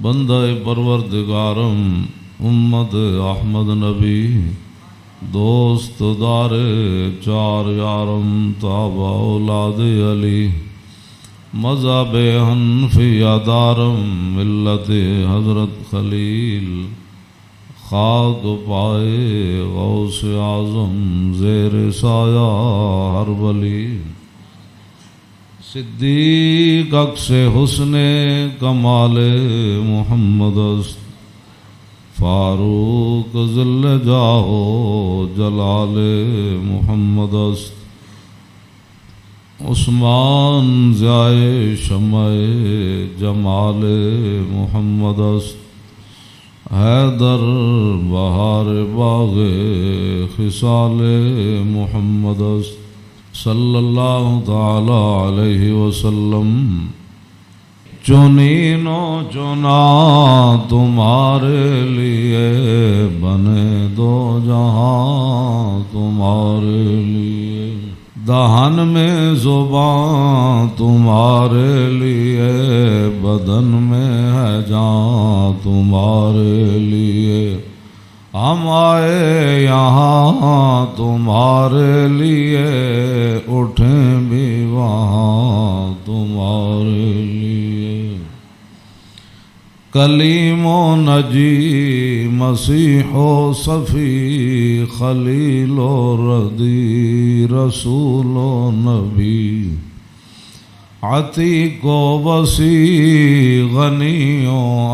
بندہ پروردگارم امت احمد نبی دوست دار چار یارم تابع اولاد علی مذہب حنفیہ دارم ملت حضرت خلیل خاک پائے غوث اعظم زیر سایہ ہر ولی صدیق عکس حسن کمال محمد است فاروق ذل جاہ جلال محمد است عثمان ضیاء شمع جمال محمد است حیدر بہار باغ خصال محمد است صلی اللہ تعالی علیہ وسلم چنین و چنا تمہارے لیے بنے دو جہاں تمہارے لیے دہن میں زبان تمہارے لیے بدن میں ہے جان تمہارے لیے ہم آئے یہاں تمہارے لیے اٹھیں بھی وہاں تمہارے لیے کلیم و نجی مسیح و صفی خلیل و ردی رسول و نبی عتیق و وسیع غنی و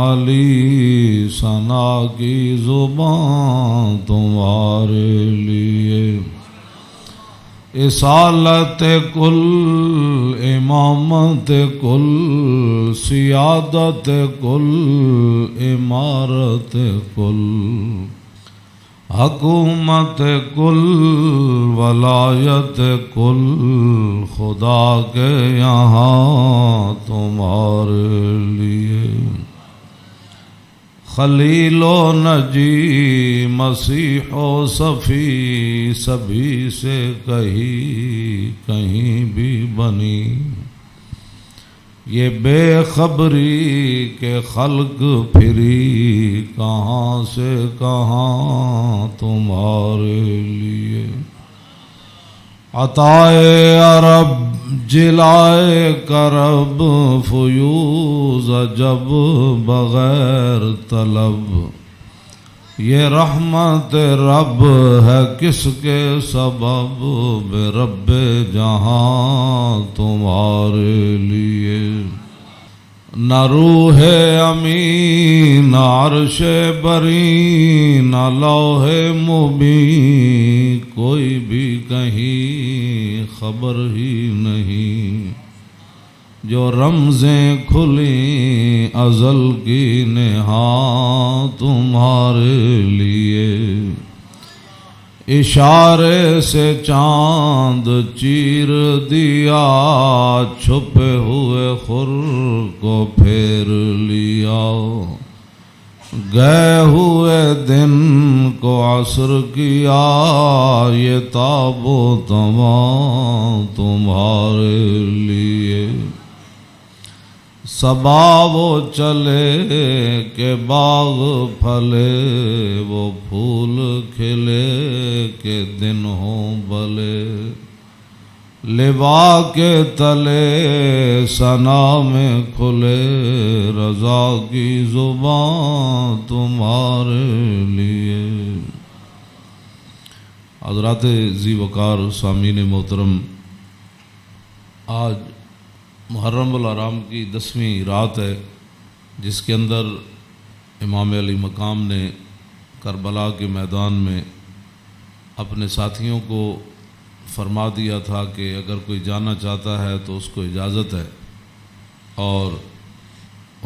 علی ثنا کی زبان تمہارے لیے اصالت کل امامت کل سیادت کل امارت کل حکومت کل ولایت کل خدا کے یہاں تمہارے لیے خلیل و نجی مسیح و صفی سبھی سے کہیں بھی بنی یہ بے خبری کے خلق پھری کہاں سے کہاں تمہارے لیے عطائے عرب جلائے کرب فیوز جب بغیر طلب یہ رحمت رب ہے کس کے سبب بے رب جہاں تمہارے لیے نہ روح امین نہ عرش بری نہ لوح مبین کوئی بھی کہیں خبر ہی نہیں جو رمزیں کھلیں ازل کی نہاں تمہارے لیے اشارے سے چاند چیر دیا چھپے ہوئے خور کو پھیر لیا گئے ہوئے دن کو عصر کیا یہ تاب و تمام تمہارے لیے صبا وہ چلے کہ باغ پھلے وہ پھول کھلے کہ دن ہوں بلے لبا کے تلے ثنا میں کھلے رضا کی زبان تمہارے لیے حضرات ذی وقار سامعین محترم آج محرم الحرام کی 10ویں رات ہے جس کے اندر امام علی مقام نے کربلا کے میدان میں اپنے ساتھیوں کو فرما دیا تھا کہ اگر کوئی جانا چاہتا ہے تو اس کو اجازت ہے اور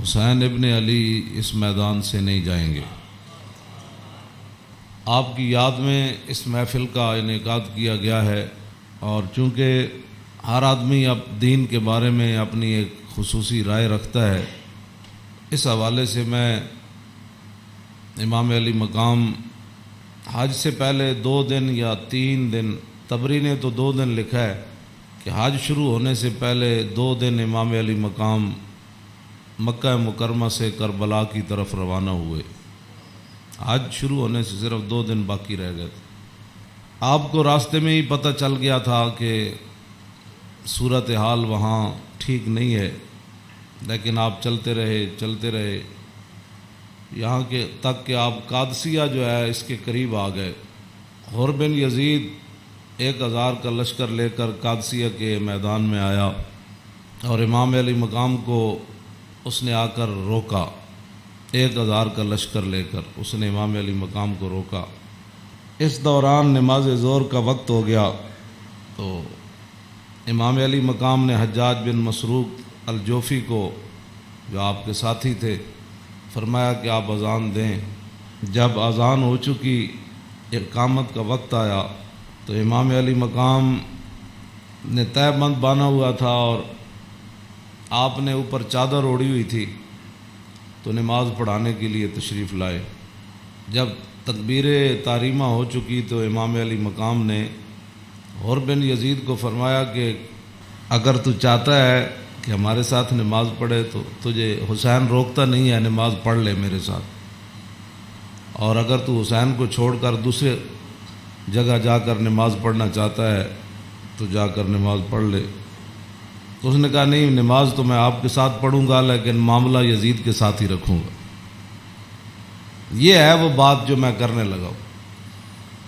حسین ابن علی اس میدان سے نہیں جائیں گے۔ آپ کی یاد میں اس محفل کا انعقاد کیا گیا ہے اور چونکہ ہر آدمی اب دین کے بارے میں اپنی ایک خصوصی رائے رکھتا ہے، اس حوالے سے میں امام علی مقام حج سے پہلے 2 دن یا 3 دن، طبری نے تو 2 دن لکھا ہے کہ حج شروع ہونے سے پہلے 2 دن امام علی مقام مکہ مکرمہ سے کربلا کی طرف روانہ ہوئے۔ آج شروع ہونے سے صرف 2 دن باقی رہ گئے تھے۔ آپ کو راستے میں ہی پتہ چل گیا تھا کہ صورتحال وہاں ٹھیک نہیں ہے، لیکن آپ چلتے رہے یہاں کے تک کہ آپ قادسیہ جو ہے اس کے قریب آ گئے۔ حر بن یزید 1000 کا لشکر لے کر قادسیہ کے میدان میں آیا اور امام علی مقام کو اس نے آ کر روکا۔ 1000 کا لشکر لے کر اس نے امام علی مقام کو روکا۔ اس دوران نماز ظہر کا وقت ہو گیا تو امام علی مقام نے حجاج بن مسروق الجوفی کو، جو آپ کے ساتھی تھے، فرمایا کہ آپ اذان دیں۔ جب اذان ہو چکی، اقامت کا وقت آیا تو امام علی مقام نے تہہ بند باندھا ہوا تھا اور آپ نے اوپر چادر اوڑھی ہوئی تھی، تو نماز پڑھانے کے لیے تشریف لائے۔ جب تکبیر تحریمہ ہو چکی تو امام علی مقام نے حر بن یزید کو فرمایا کہ اگر تو چاہتا ہے کہ ہمارے ساتھ نماز پڑھے تو تجھے حسین روکتا نہیں ہے، نماز پڑھ لے میرے ساتھ، اور اگر تو حسین کو چھوڑ کر دوسرے جگہ جا کر نماز پڑھنا چاہتا ہے تو جا کر نماز پڑھ لے۔ تو اس نے کہا نہیں، نماز تو میں آپ کے ساتھ پڑھوں گا لیکن معاملہ یزید کے ساتھ ہی رکھوں گا۔ یہ ہے وہ بات جو میں کرنے لگا ہوں۔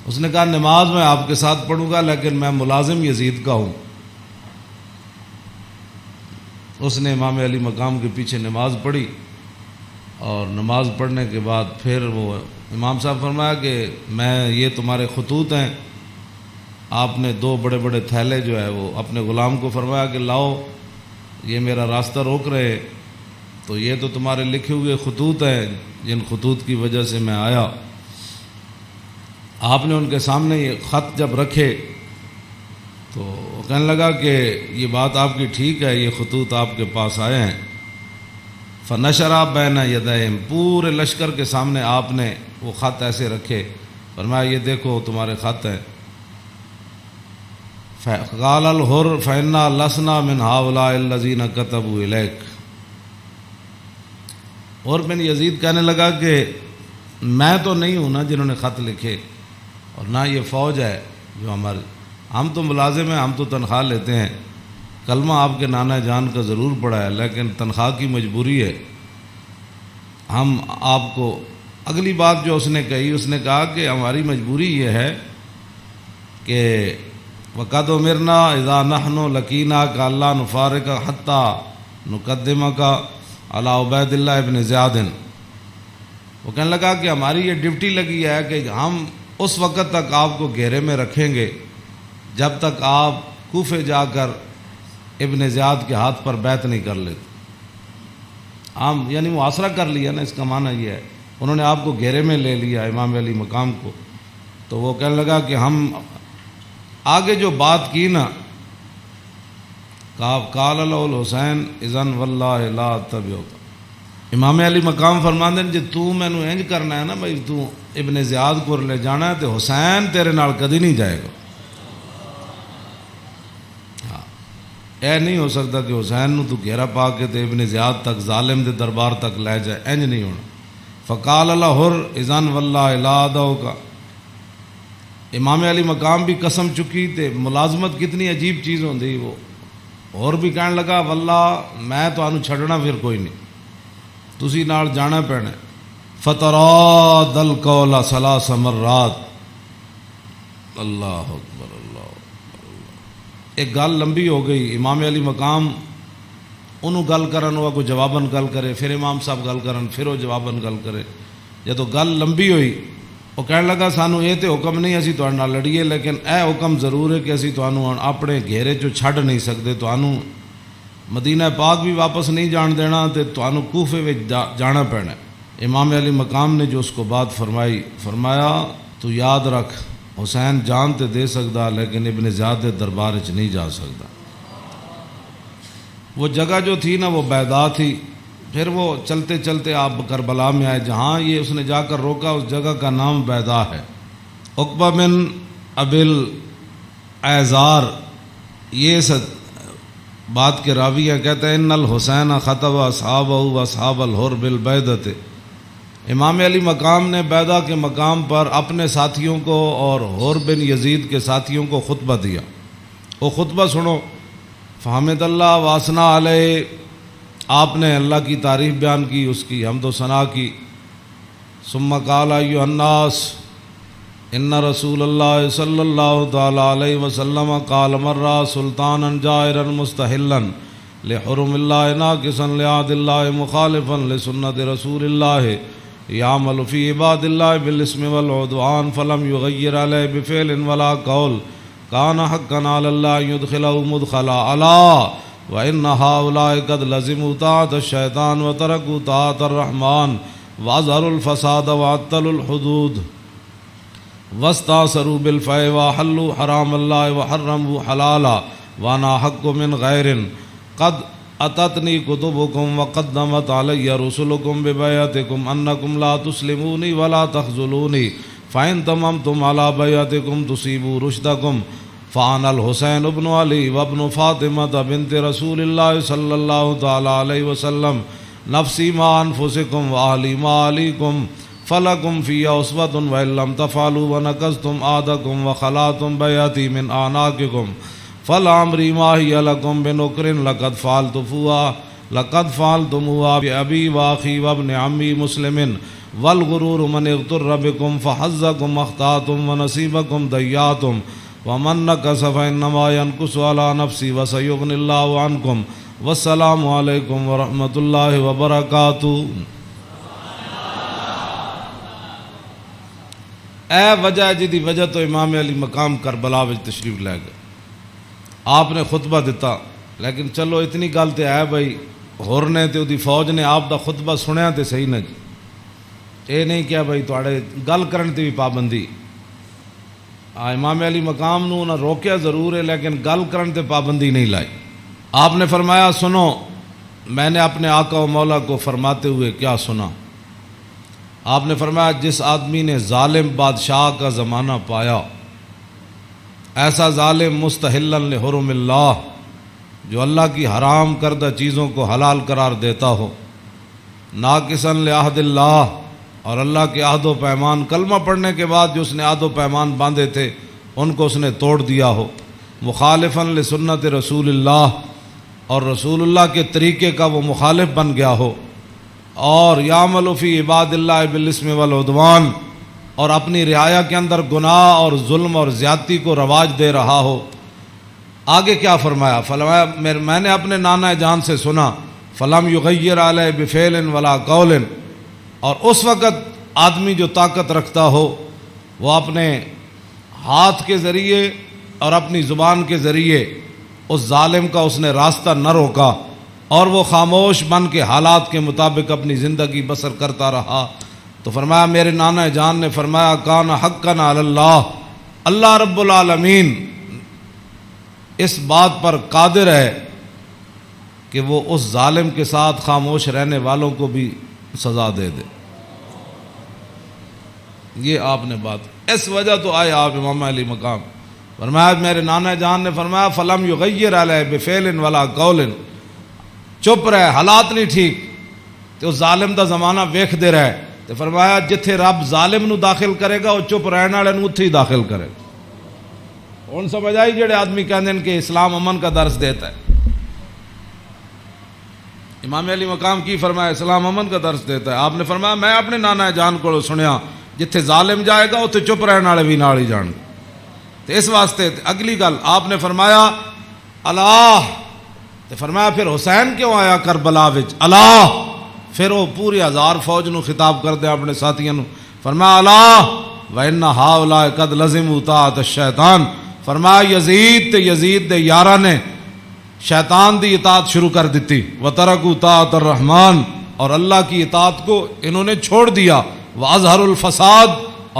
اس نے کہا نماز میں آپ کے ساتھ پڑھوں گا لیکن میں ملازم یزید کا ہوں۔ اس نے امام علی مقام کے پیچھے نماز پڑھی، اور نماز پڑھنے کے بعد پھر وہ امام صاحب فرمایا کہ میں یہ تمہارے خطوط ہیں۔ آپ نے 2 بڑے بڑے تھیلے جو ہے وہ اپنے غلام کو فرمایا کہ لاؤ، یہ میرا راستہ روک رہے، تو یہ تو تمہارے لکھے ہوئے خطوط ہیں جن خطوط کی وجہ سے میں آیا۔ آپ نے ان کے سامنے یہ خط جب رکھے تو وہ کہنے لگا کہ یہ بات آپ کی ٹھیک ہے، یہ خطوط آپ کے پاس آئے ہیں۔ فنشرا بین یدیہم، پورے لشکر کے سامنے آپ نے وہ خط ایسے رکھے، فرمایا یہ دیکھو تمہارے خط ہیں۔ قال الحر فإنا لسنا من هؤلاء الذين كتبوا إليك۔ اور بن یزید کہنے لگا کہ میں تو نہیں ہوں نا جنہوں نے خط لکھے، اور نہ یہ فوج ہے جو ہمارے، ہم تو ملازم ہیں، ہم تو تنخواہ لیتے ہیں، کلمہ آپ کے نانا جان کا ضرور پڑا ہے لیکن تنخواہ کی مجبوری ہے۔ ہم آپ کو اگلی بات جو اس نے کہی، اس نے کہا کہ ہماری مجبوری یہ ہے کہ وَقَدْ أُمِرْنَا إِذَا نَحْنُ لَقِينَاكَ أَلَّا نُفَارِقَ حَتَّى نُقَدِّمَكَ عَلَىٰ عُبَيْدِ اللَّهِ بْنِ زِيَادٍ۔ وہ کہنے لگا کہ ہماری یہ ڈیوٹی لگی ہے کہ ہم اس وقت تک آپ کو گھیرے میں رکھیں گے جب تک آپ کوفے جا کر ابن زیاد کے ہاتھ پر بیعت نہیں کر لیتے۔ ہم یعنی محاصرہ کر لیا نا، اس کا معنی یہ ہے انہوں نے آپ کو گھیرے میں لے لیا امام علی مقام کو۔ تو وہ کہنے لگا کہ ہم آگے جو بات کی نا، قال له الحسین اذن واللہ لا اتبعک، امام علی مقام فرماندے ہیں جے تو مینوں انج کرنا ہے نا بھائی تو ابن زیاد کو لے جانا ہے تو حسین تیرے نال کدی نہیں جائے گا۔ اے نہیں ہو سکتا کہ حسین نو تو گھیرا پا کے تے ابن زیاد تک ظالم دے دربار تک لے جائے، انج نہیں ہونا۔ فقال الحر اذن واللہ لا ادعوک، امام علی مقام بھی قسم چکی تے ملازمت کتنی عجیب چیز ہوندی، وہ اور بھی کہنے لگا واللہ میں تانوں چھڈنا پھر کوئی نہیں، تسی نال جانا پینا۔ فتراد القول 3 مرات، اللہ اکبر اللہ اکبر۔ ایک گل لمبی ہو گئی، امام علی مقام انہوں گل کرن ہوا کوئی جواباً گل کرے، پھر امام صاحب گل کرن پھر وہ جواباً گل کرے۔ جدو گل لمبی ہوئی وہ کہنے لگا سانو یہ تو حکم نہیں اسی تہاڈے نال لڑیے، لیکن اے حکم ضرور ہے کہ اسی تانوں اپنے گھیرے چوں چھڈ نہیں سکتے، تانوں مدینہ پاک بھی واپس نہیں جان دینا تے تانوں کوفے وچ جانا پینا۔ امام علی مقام نے جو اس کو بات فرمائی، فرمایا تو یاد رکھ حسین جان تے دے سکتا لیکن ابن زیاد دے دربار وچ نہیں جا سکتا۔ وہ جگہ جو تھی نا وہ بیضا تھی۔ پھر وہ چلتے چلتے آپ کربلا میں آئے، جہاں یہ اس نے جا کر روکا اس جگہ کا نام بیضا ہے۔ عقبہ بن ابی الایزار یہ بات کے راوی ہیں، کہتے ہیں ان الحسین خطب اصحابہ و اصحاب الحر بالبیدۃ، امام علی مقام نے بیدہ کے مقام پر اپنے ساتھیوں کو اور حر بن یزید کے ساتھیوں کو خطبہ دیا۔ وہ خطبہ سنو، فحمد اللہ واسنا علیہ، آپ نے اللہ کی تعریف بیان کی، اس کی حمد و ثنا کی۔ ثم قال ایھا الناس ان رسول اللہ صلی اللہ تعالی علیہ وسلم قال مرہ سلطانا جائرا مستحلا لحرم اللہ ناقصا لعہد اللہ مخالفا لسنت رسول اللہ یعمل فی عباد اللہ بالاسم والعدوان فلم یغیر علیہ بفعل ولا قول کان حقا علی اللہ یدخلہ مدخلا علا وان ہؤلاء قد لزموا طاعۃ الشیطان وترکوا طاعۃ الرحمن واظہروا الفساد وعطلوا الحدود واستاثروا بالفیء وحلوا حرام اللہ وحرموا حلالا وانا حق من غیر قد اتتنی کتبکم وقدمت علی رسلکم ببیعتکم انکم لا تسلمونی ولا تخذلونی فإن تممتم علی بیعتکم تصیبوا رشدکم فانا الحسین ابن علی وابن فاطمہ بنت رسول اللہ صلی اللہ تعالی علیہ وسلم نفسی ما انفسکم واہلی ما علیکم فلکم فی اسوۃ وإن لم تفعلوا ونقضتم عہدکم وخلعتم بیعتی من اعناقکم فلعمری ما ہی لکم بنکر لقد فعلتموها بأبی واخی وابن عمی مسلم والغرور من اغتر بکم فحظکم اخطأتم ونصیبکم ضیعتم ومن نکث فإنما ينکث علی نفسی وسیغنی اللہ عنکم والسلام علیکم ورحمۃ اللہ وبرکاتہ۔ اے وجہ جدی وجہ تو امام علی مقام کربلا وچ تشریف لے گئے، آپ نے خطبہ دیتا، لیکن چلو اتنی گل تے ہے بھائی ہور نے تے دی فوج نے آپ دا خطبہ سنیا تے صحیح نہ جی، اے نہیں کیا بھائی تواڈے گل کرن تے بھی پابندی، امام علی مقام نو نہ روکیا ضرور ہے لیکن گل کرن تے پابندی نہیں لائی۔ آپ نے فرمایا سنو، میں نے اپنے آقا و مولا کو فرماتے ہوئے کیا سنا؟ آپ نے فرمایا جس آدمی نے ظالم بادشاہ کا زمانہ پایا، ایسا ظالم مستحلا لحرم اللہ، جو اللہ کی حرام کردہ چیزوں کو حلال قرار دیتا ہو، ناقصا لعہد اللہ، اور اللہ کے عہد و پیمان، کلمہ پڑھنے کے بعد جو اس نے عہد و پیمان باندھے تھے ان کو اس نے توڑ دیا ہو، مخالفا لسنت رسول اللہ، اور رسول اللہ کے طریقے کا وہ مخالف بن گیا ہو، اور یعمل فی عباد اللہ بالاسم والعدوان، اور اپنی رعایا کے اندر گناہ اور ظلم اور زیادتی کو رواج دے رہا ہو۔ آگے کیا فرمایا؟ فرمایا میں نے اپنے نانا جان سے سنا، فلم یغیر علیہ بفعل ولا قول، اور اس وقت آدمی جو طاقت رکھتا ہو وہ اپنے ہاتھ کے ذریعے اور اپنی زبان کے ذریعے اس ظالم کا اس نے راستہ نہ روکا، اور وہ خاموش بن کے حالات کے مطابق اپنی زندگی بسر کرتا رہا، تو فرمایا میرے نانا جان نے فرمایا کان حقا علی اللہ، اللہ رب العالمین اس بات پر قادر ہے کہ وہ اس ظالم کے ساتھ خاموش رہنے والوں کو بھی سزا دے دے۔ یہ آپ نے بات، اس وجہ تو آئے آپ امام علی مقام، فرمایا میرے نانا جان نے فرمایا فلم یغیر علیہ بفعل ولا قول، چپ رہے، حالات نہیں ٹھیک تو ظالم دا زمانہ ویکھ دے رہے، تو فرمایا جتھے رب ظالم نو داخل کرے گا وہ چپ رہنے والے نو اتھے ہی داخل کرے گا۔ ہن سمجھ آئی جڑے آدمی کہندے ہیں کہ اسلام امن کا درس دیتا ہے، امام علی مقام کی فرمایا اسلام امن کا درس دیتا ہے؟ آپ نے فرمایا میں اپنے نانا جان کو سنیا جتھے ظالم جائے گا اتھے چپ رہنے والے بھی نال ہی جان گے۔ تو اس واسطے اگلی گل آپ نے فرمایا اللہ، تو فرمایا پھر حسین کیوں آیا کربلا وچ؟ اللہ، پھر وہ پوری ہزار فوج نو خطاب کر دیا اپنے ساتھیوں نو، فرمایا اللہ وَإِنَّ هَؤُلَاءِ قَدْ لَزِمُوا طَاعَةَ الشَّيْطَانِ، فرمایا یزید دے یاراں نے شیطان دی اطاعت شروع کر دیتی، وَتَرَكُوا طَاعَةَ الرَّحْمَنِ، اور اللہ کی اطاعت کو انہوں نے چھوڑ دیا، وَأَظْهَرُوا الْفَسَادَ،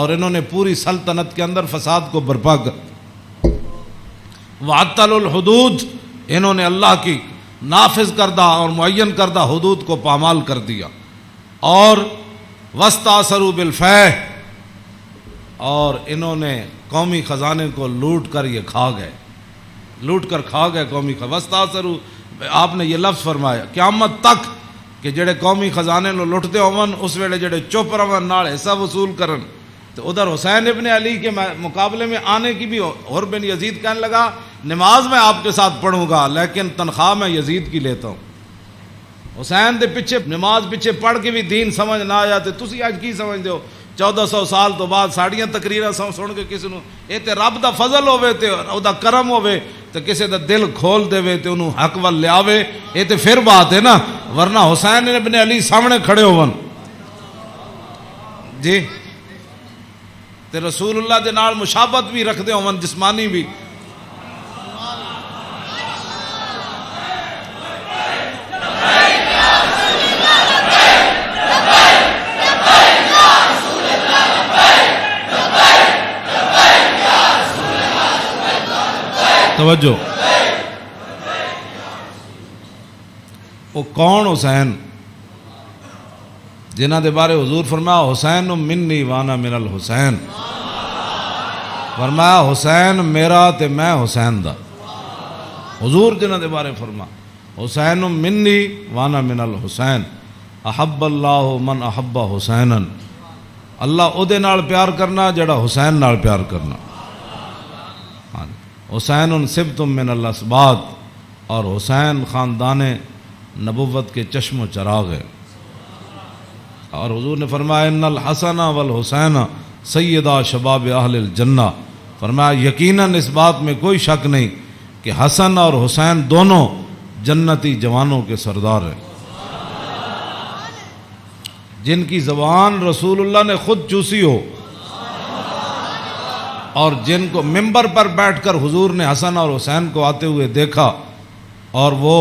اور انہوں نے پوری سلطنت کے اندر فساد کو برپا کر، وَعَطَّلُوا الْحُدُودَ، انہوں نے اللہ کی نافذ کردہ اور معین کردہ حدود کو پامال کر دیا، اور وَاسْتَأْثَرُوا بِالْفَیْءِ، اور انہوں نے قومی خزانے کو لوٹ کر یہ کھا گئے۔ لوٹ کر کھا گئے قومی وستاثروا، آپ نے یہ لفظ فرمایا قیامت تک کہ جڑے قومی خزانے نو لٹتے ہون اس ویلے جڑے چپ رہن نال حصہ وصول کرن۔ تو ادھر حسین ابن علی کے مقابلے میں آنے کی بھی اور بن یزید کہنے لگا نماز میں آپ کے ساتھ پڑھوں گا لیکن تنخواہ میں یزید کی لیتا ہوں۔ حسین دے پیچھے نماز پیچھے پڑھ کے بھی دین سمجھ نہ آیا تے تسی اج کی سمجھ دیو 1400 سال تو بعد ساڑیاں تقریراں سن کے کسی نو اے تے رب دا فضل ہوے تے او دا کرم ہوے تے کسی دا دل کھول دے تے انہوں حق ول لے آوے، اے تے پھر بات ہے نا، ورنہ حسین ابن علی سامنے کھڑے ہون جی تے رسول اللہ دے نال مشابہت بھی رکھدے ہون جسمانی بھی۔ توجہ، وہ کون حسین جنہ دے بارے حضور فرمایا حسین منی وانا من الحسین، فرمایا حسین میرا تے میں حسین دا، حضور جنہ دے بارے فرما حسین منی وانا من الحسین، احب اللہ من احب حسینا، اللہ او دے نال پیار کرنا جڑا حسین نال پیار کرنا۔ حسین سبت من الاسباط، اور حسین خاندان نبوت کے چشم و چراغ ہے۔ اور حضور نے فرمایا ان الحسن والحسین سیدہ شباب اہل الجنہ، فرمایا یقیناً اس بات میں کوئی شک نہیں کہ حسن اور حسین دونوں جنتی جوانوں کے سردار ہیں، جن کی زبان رسول اللہ نے خود چوسی ہو، اور جن کو ممبر پر بیٹھ کر حضور نے حسن اور حسین کو آتے ہوئے دیکھا اور وہ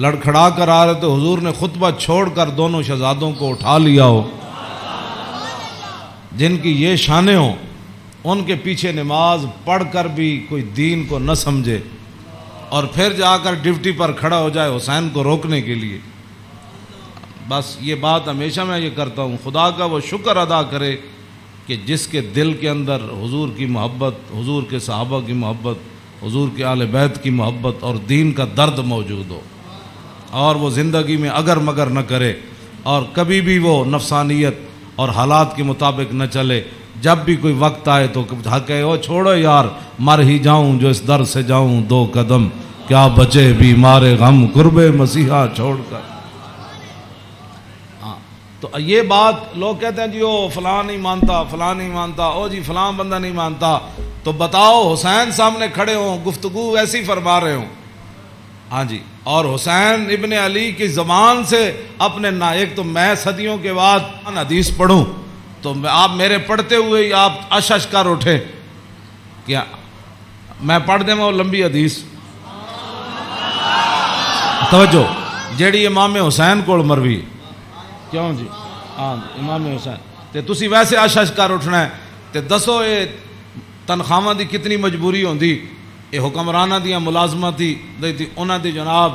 لڑکھڑا کر آ رہے تو حضور نے خطبہ چھوڑ کر دونوں شہزادوں کو اٹھا لیا ہو، جن کی یہ شانیں ہوں، ان کے پیچھے نماز پڑھ کر بھی کوئی دین کو نہ سمجھے اور پھر جا کر ڈیوٹی پر کھڑا ہو جائے حسین کو روکنے کے لیے۔ بس یہ بات ہمیشہ میں یہ کرتا ہوں، خدا کا وہ شکر ادا کرے کہ جس کے دل کے اندر حضور کی محبت، حضور کے صحابہ کی محبت، حضور کے آل بیت کی محبت اور دین کا درد موجود ہو، اور وہ زندگی میں اگر مگر نہ کرے اور کبھی بھی وہ نفسانیت اور حالات کے مطابق نہ چلے، جب بھی کوئی وقت آئے تو کہے او چھوڑو یار مر ہی جاؤں جو اس در سے جاؤں دو قدم، کیا بچے بیمار غم قرب مسیحا چھوڑ کر۔ تو یہ بات لوگ کہتے ہیں جی او فلاں نہیں مانتا، فلاں نہیں مانتا، او جی فلاں بندہ نہیں مانتا، تو بتاؤ حسین سامنے کھڑے ہوں گفتگو ویسی فرما رہے ہوں، ہاں جی، اور حسین ابن علی کی زبان سے اپنے ایک تو میں صدیوں کے بعد حدیث پڑھوں تو آپ میرے پڑھتے ہوئے ہی آپ اش کر اٹھے، کیا میں پڑھ دیں وہ لمبی حدیث، توجہ جیڑی امام حسین کو مروی، کیوں جی ہاں امام حسین تے تسی ویسے اش کر اٹھنا ہے تے دسو یہ تنخواہاں دی کتنی مجبوری ہوندی، یہ حکمرانہ دیاں ملازمت دی انہاں دی جناب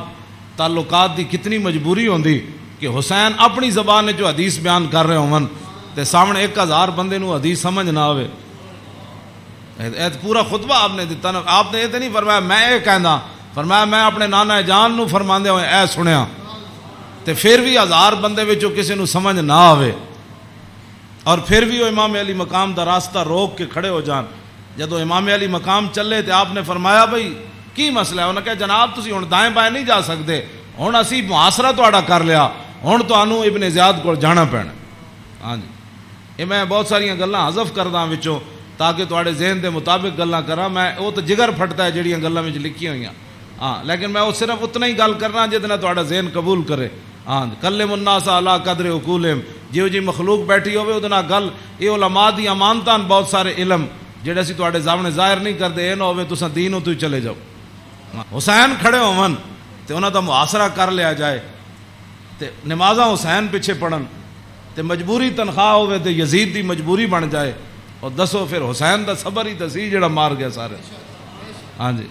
تعلقات دی کتنی مجبوری ہوندی کہ حسین اپنی زبان جو حدیث بیان کر رہے ہوں تے سامنے 1000 بندے نو حدیث سمجھ نہ آوے۔ پورا خطبہ آپ نے دیتا نا، آپ نے یہ تو نہیں فرمایا میں یہ کہنا، فرمایا میں اپنے نانا جان نو فرماندے ہوئے اے سنیا، تے پھر بھی 1000 بندے وچوں کسی نو سمجھ نہ آوے اور پھر بھی وہ امام علی مقام دا راستہ روک کے کھڑے ہو جان۔ جدو امام علی مقام چلے تے آپ نے فرمایا بھئی کی مسئلہ ہے؟ انہوں نے کہا جناب تسی ہن دائیں بائیں نہیں جا سکتے، ہن اسی محاصرہ تہاڈا کر لیا، ہن تانوں ابن زیاد کول جانا پینا۔ ہاں جی یہ میں بہت ساری گلاں حذف کردا وچوں تاکہ تہاڈے ذہن دے مطابق گلاں کراں، میں وہ تو جگر پھٹتا ہے جڑیاں گلاں وچ لکھی ہوئیاں، ہاں لیکن میں وہ صرف اتنا ہی گل کرنا جتنا تہاڈا ذہن قبول کرے۔ ہاں کلم الناس علی قدر عقولہم، جیو جی مخلوق بیٹھی ہوے اودے نال گل، یہ علماء دی امانتاں بہت سارے علم جڑے اسی تہاڈے سامنے ظاہر نہیں کردے، اے نہ ہوے تساں دینوں تو ہی چلے جاؤ۔ حسین کھڑے ہون تے انہاں دا محاصرہ کر لیا جائے تے نمازاں حسین پیچھے پڑھن تے مجبوری تنخواہ ہوے تے یزید دی مجبوری بن جائے، اور دسو پھر حسین دا صبر ہی تے سی جڑا مار گیا سارے۔ ہاں جی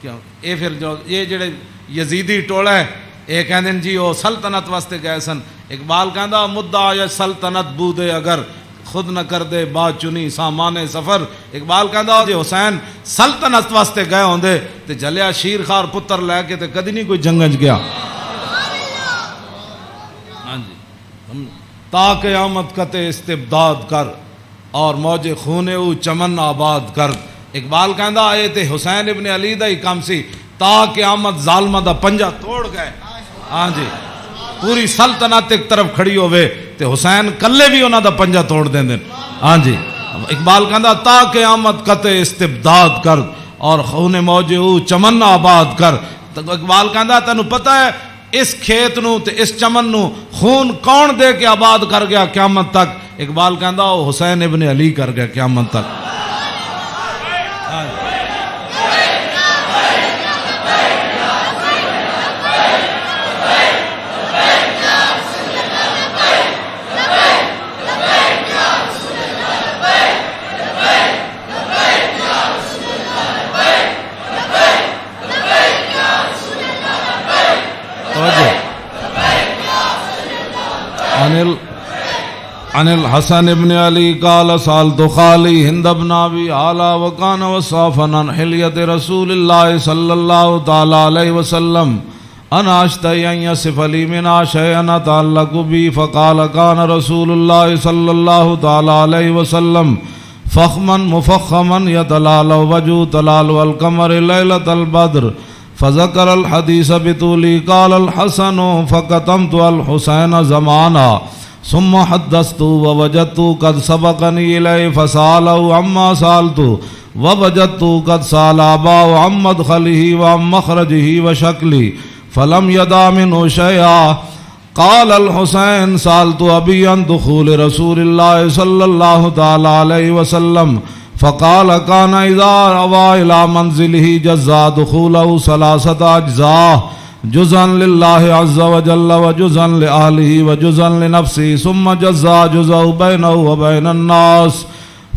کیوں اے پھر جو یہ جڑے یزیدی ٹولا ہے یہ کہندے جی وہ سلطنت واسطے گئے سن، اقبال کہندا مدعا یا سلطنت بودے اگر خود نہ کر دے با چنی سامان سفر. اقبال کہندا جے حسین سلطنت واسطے گئے ہوندے تے جلیا شیر خار پتر لے کے تے کدی نہیں کوئی جنگج گیا. ہاں جی تا قیامت قطع استبداد کر اور موج خون او چمن آباد کر. اقبال کہندا اے تے حسین ابن علی دا ہی کام سی تا قیامت ظالمہ دا پنجا توڑ گئے. ہاں جی پوری سلطنت ایک طرف کھڑی ہوئے تے حسین کلے بھی انہاں دا پنجا توڑ دیں دیں. ہاں جی اقبال کہندا تا قیامت قطع استبداد کر اور خون موج او چمن آباد کر. اقبال کہندا تینوں پتہ ہے اس کھیت نو تے اس چمن نو خون کون دے کے آباد کر گیا قیامت تک؟ اقبال کہندا او حسین ابن علی کر گیا قیامت تک. عن الحسن ابن علی قال سألت خالی ہند بن ابی اعلی وکان وصافا عن حلیۃ رسول اللہ صلی اللہ تعالی علیہ وسلم انا اشتہی ان یصف لی منہا شیئا یتعلق بی فقال کان رسول اللہ صلی اللہ تعالی علیہ وسلم فخما مفخما یتلال وجہ تلال القمر لیلۃ البدر فذکر الحدیث بطولی. قال الحسن فکتمت الحسین زمانا ثم حدثت ووجدت قد سبقني إليه فسأله عما سألت ووجدت قد سأل أباه عن مدخله وعن مخرجه وشكله فلم يدع منه شيئا. قال الحسين سألت أبي عن دخول رسول الله صلى الله تعالى عليه وسلم فقال كان إذا أوى إلى منزله جزا دخوله 3 أجزاء جزءا لله عز وجل وجزءا لأهله وجزءا لنفسه ثم جزا جزء بينه وبين الناس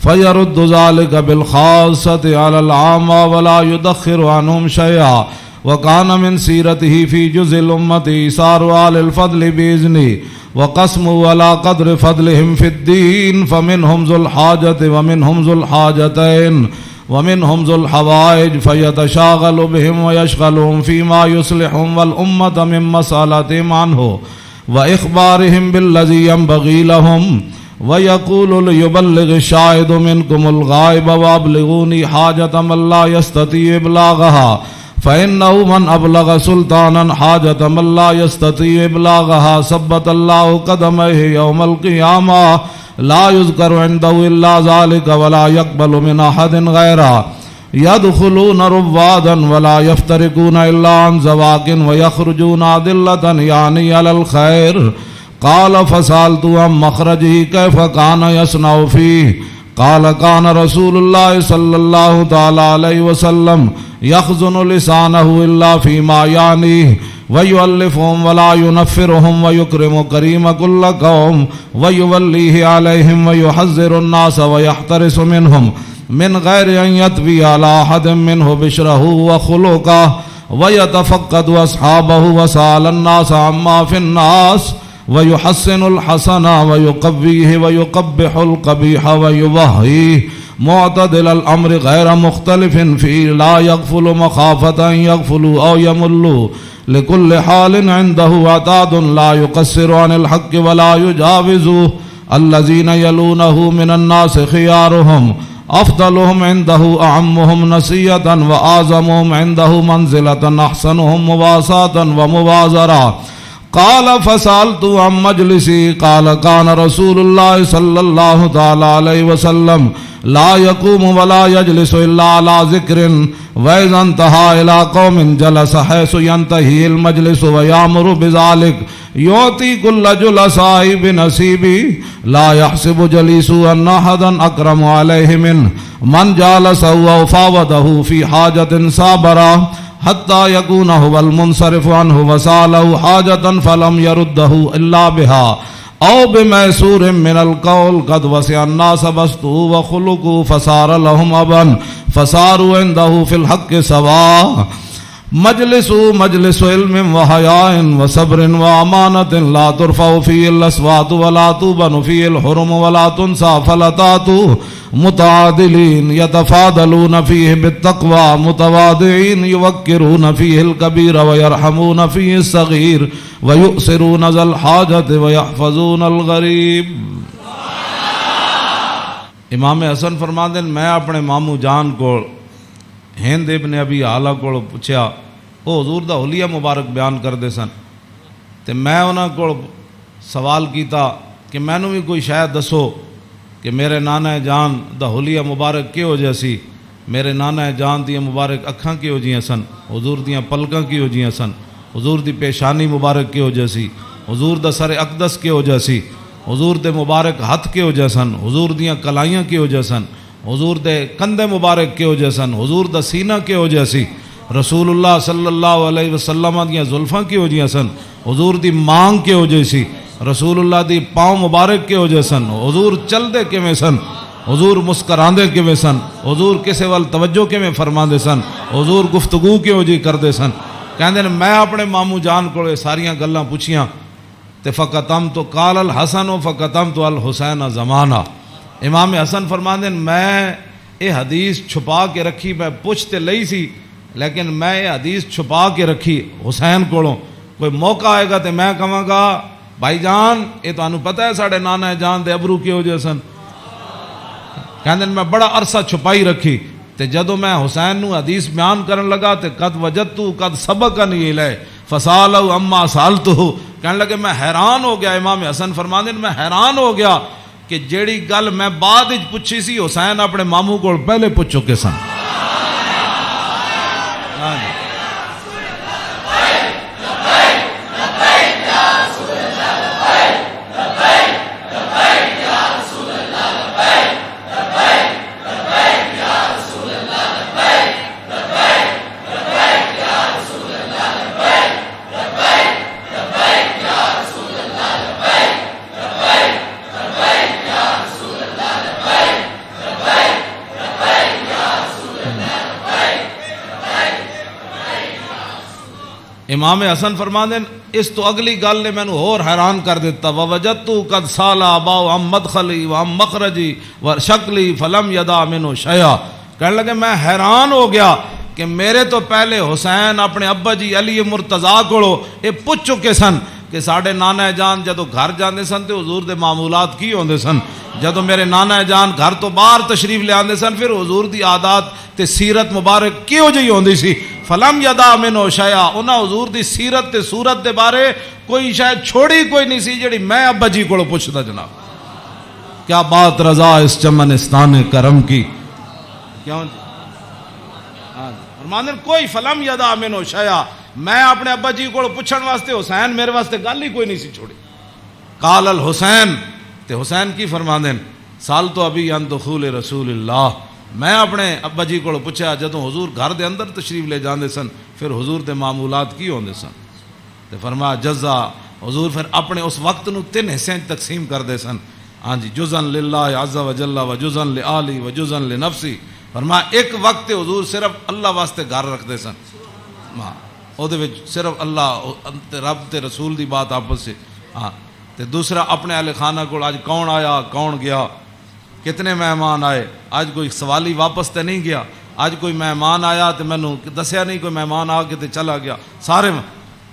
فيرد ذلك بالخاصة على العامة ولا يدخر عنهم شيئا. وكان من سيرته في جزء الأمة إيثار أهل الفضل بإذنه وقسمه على قدر فضلهم في الدين فمنهم ذو الحاجة ومنهم ذو الحاجتين ومنهم ذو الحوائج فيتشاغل بهم ويشغلهم فيما يصلحهم والأمة من مسألتهم عنه وإخبارهم بالذي ينبغي لهم ويقول ليبلغ الشاهد منكم الغائب وأبلغوني حاجة من لا يستطيع إبلاغها فإنه من أبلغ سلطانا حاجة من لا يستطيع إبلاغها ثبت الله قدميه يوم القيامة لا يذكر عنده إلا ذلك ولا يقبل من أحد غيره يدخلون روادا ولا يفترقون إلا عن زواق ويخرجون أدلة يعني على الخير. قال فسألت عن مخرجه كيف كان يصنع فيه؟ قال كان رسول الله صلى الله تعالى عليه وسلم يخزن لسانه إلا فيما يعنيه ويؤلفهم ولا ينفرهم ويكرم كريم كل قوم ويوليه عليهم ويحذر الناس ويحترس منهم من غير أن يطوي على أحد منه بشره وخلقه ويتفقد أصحابه وسأل الناس عما في الناس ويحسن الحسن ويقويه ويقبح القبيح ويوهيه معتدل الأمر غير مختلف فيه لا يغفل مخافة أن يغفلوا أو يملوا لكل حال عنده عتاد لا يقصر عن الحق ولا يجاوزه الذين يلونه من الناس خيارهم أفضلهم عنده أعمهم نسية وأعظمهم عنده منزلة أحسنهم مواساة ومبازرة. قال فسألت عن مجلسي قال كان رسول الله صلى الله تعالى عليه وسلم لا يقوم ولا يجلس إلا على ذكر وإذا انتهى إلى قوم جلس حيث ينتهي المجلس ويأمر بذلك يعطي كل جلساء بنصيبه لا يحسب جليسه أن أحدا أكرم عليه منه من جالسه وفاوضه في حاجة صابرة حتى يكون هو المنصرف عنه وسأله حاجة فلم يرده إلا بها أو بميسور من القول قد وسع الناس بسطه وخلقه فصار لهم أبا فصاروا عنده في الحق سواء مجلس علم وحیاء وصبر وامانۃ لا ترفع فیہ الاصوات ولا تبن فیہ الحرم ولا تنسى فلتات متعادلین یتفاضلون فیہ بالتقوی متواضعین یوقرون فیہ الکبیر ویرحمون فیہ الصغیر ویؤثرون ذا الحاجۃ ویحفظون الغریب۔ امام حسن فرماندے میں اپنے ماموں جان کو ہند ابن ابی حالہ کو پوچھا، وہ حضور دا حلیہ مبارک بیان کردے سن، تے میں انہاں کو سوال کیتا کہ مینوں بھی کوئی شاید دسو کہ میرے نانا جان دا حلیہ مبارک کہو جہا سی، میرے نانا جان دی مبارک اکھاں کہو جیاں سن، حضور دیاں پلکاں کہو جیاں سن، حضور دی پیشانی مبارک کہو جہا سی، حضور دا سر اقدس کہو جہا سی، حضور دے مبارک ہتھ کہو جہا سن، حضور دیاں کلائیاں کہو جہا سن، حضور دے کندھے مبارک کہو جہا سن، حضور دا سینہ کہو جہا سی، رسول اللہ صلی اللہ علیہ وسلم دیاں زلفاں کہو جہاں سن، حضور دی مانگ کہو جہی سی، رسول اللہ دی پاؤں مبارک کہو جہے سن، حضور چل دے کیویں سن، حضور مسکراندے کیویں سن، حضور کسے وال توجہ کیویں فرماندے سن، حضور گفتگو کہو جی کردے سن۔ کہندے نے میں اپنے ماموں جان کو ساریاں گلاں پوچھیاں تے فقطمت قال الحسن فقطمت الحسین زمانہ۔ امام حسن فرماندے میں یہ حدیث چھپا کے رکھی، میں پوچھ تے لئی سی لیکن میں یہ حدیث چھپا کے رکھی حسین کولوں، کوئی موقع آئے گا تے میں کہاں گا بھائی جان یہ تو انہوں پتہ ہے ساڑھے نانا جان دے ابرو کیوں جے سن، کہندے میں بڑا عرصہ چھپائی رکھی، تے جدو میں حسین نو حدیث بیان کرن لگا تے قد وجدتو قد سبقنی الیہ فسالو اما سالتو، کہنے لگے میں حیران ہو گیا۔ امام حسن فرماندے میں حیران ہو گیا کہ جیڑی گل میں بعد وچ پوچھی سی حسین اپنے ماموں کو پہلے پوچھ چکے سن۔ امام حسن فرماندے اس تو اگلی گل نے مینوں اور حیران کر دیتا، ووجدت قد سال اباؤ عن مدخلی وعن مخرجی وشکلی فلم یدا منہ شیئا، کہنے لگے میں حیران ہو گیا کہ میرے تو پہلے حسین اپنے ابا جی علی مرتضیٰ کو یہ پوچھ چکے سن کہ ساڑھے نانا جان جدو گھر جاندے سن تے حضور دے معمولات کی ہوندے سن، جدو میرے نانا جان گھر تو باہر تشریف لے آندے سن پھر حضور دی عادات تے سیرت مبارک کیوں جی ہوندی سی، فلم یدا منہ شیئا، انہاں حضور دی سیرت تے صورت دے بارے کوئی شاید چھوڑی کوئی نہیں سی جڑی میں ابا جی کو پوچھتا جناب۔ کیا بات رضا اس چمنستان کرم کی، کیوں فرماندے کوئی فلم یدا منہ شیئا، میں اپنے ابا جی کو پوچھن واسطے حسین میرے واسطے گل ہی کوئی نہیں سی چھوڑی۔ قال الحسین، تے حسین کی فرماندے سال تو ابھی عن دخول رسول اللہ، میں اپنے ابا جی کو پوچھا جدوں حضور گھر دے اندر تشریف لے جاندے سن پھر حضور دے معمولات کی ہوندے سن، تے فرمایا جزا، حضور پھر اپنے اس وقت نو 3 حصے تقسیم کر دے سن، ہاں جی، جزءا للہ عز وجل و جزءا لآلی و جزءا لنفسی، فرمایا ایک وقت حضور صرف اللہ واسطے گھر رکھ دے سن، او دے وچ صرف اللہ رب تے رسول دی بات آپس سے، ہاں تے دوسرا اپنے اہل خانہ کو آج کون آیا کون گیا، کتنے مہمان آئے، آج کوئی سوالی واپس تے نہیں گیا، آج کوئی مہمان آیا تے مینوں دسیا نہیں، کوئی مہمان آ کے تے چلا گیا، سارے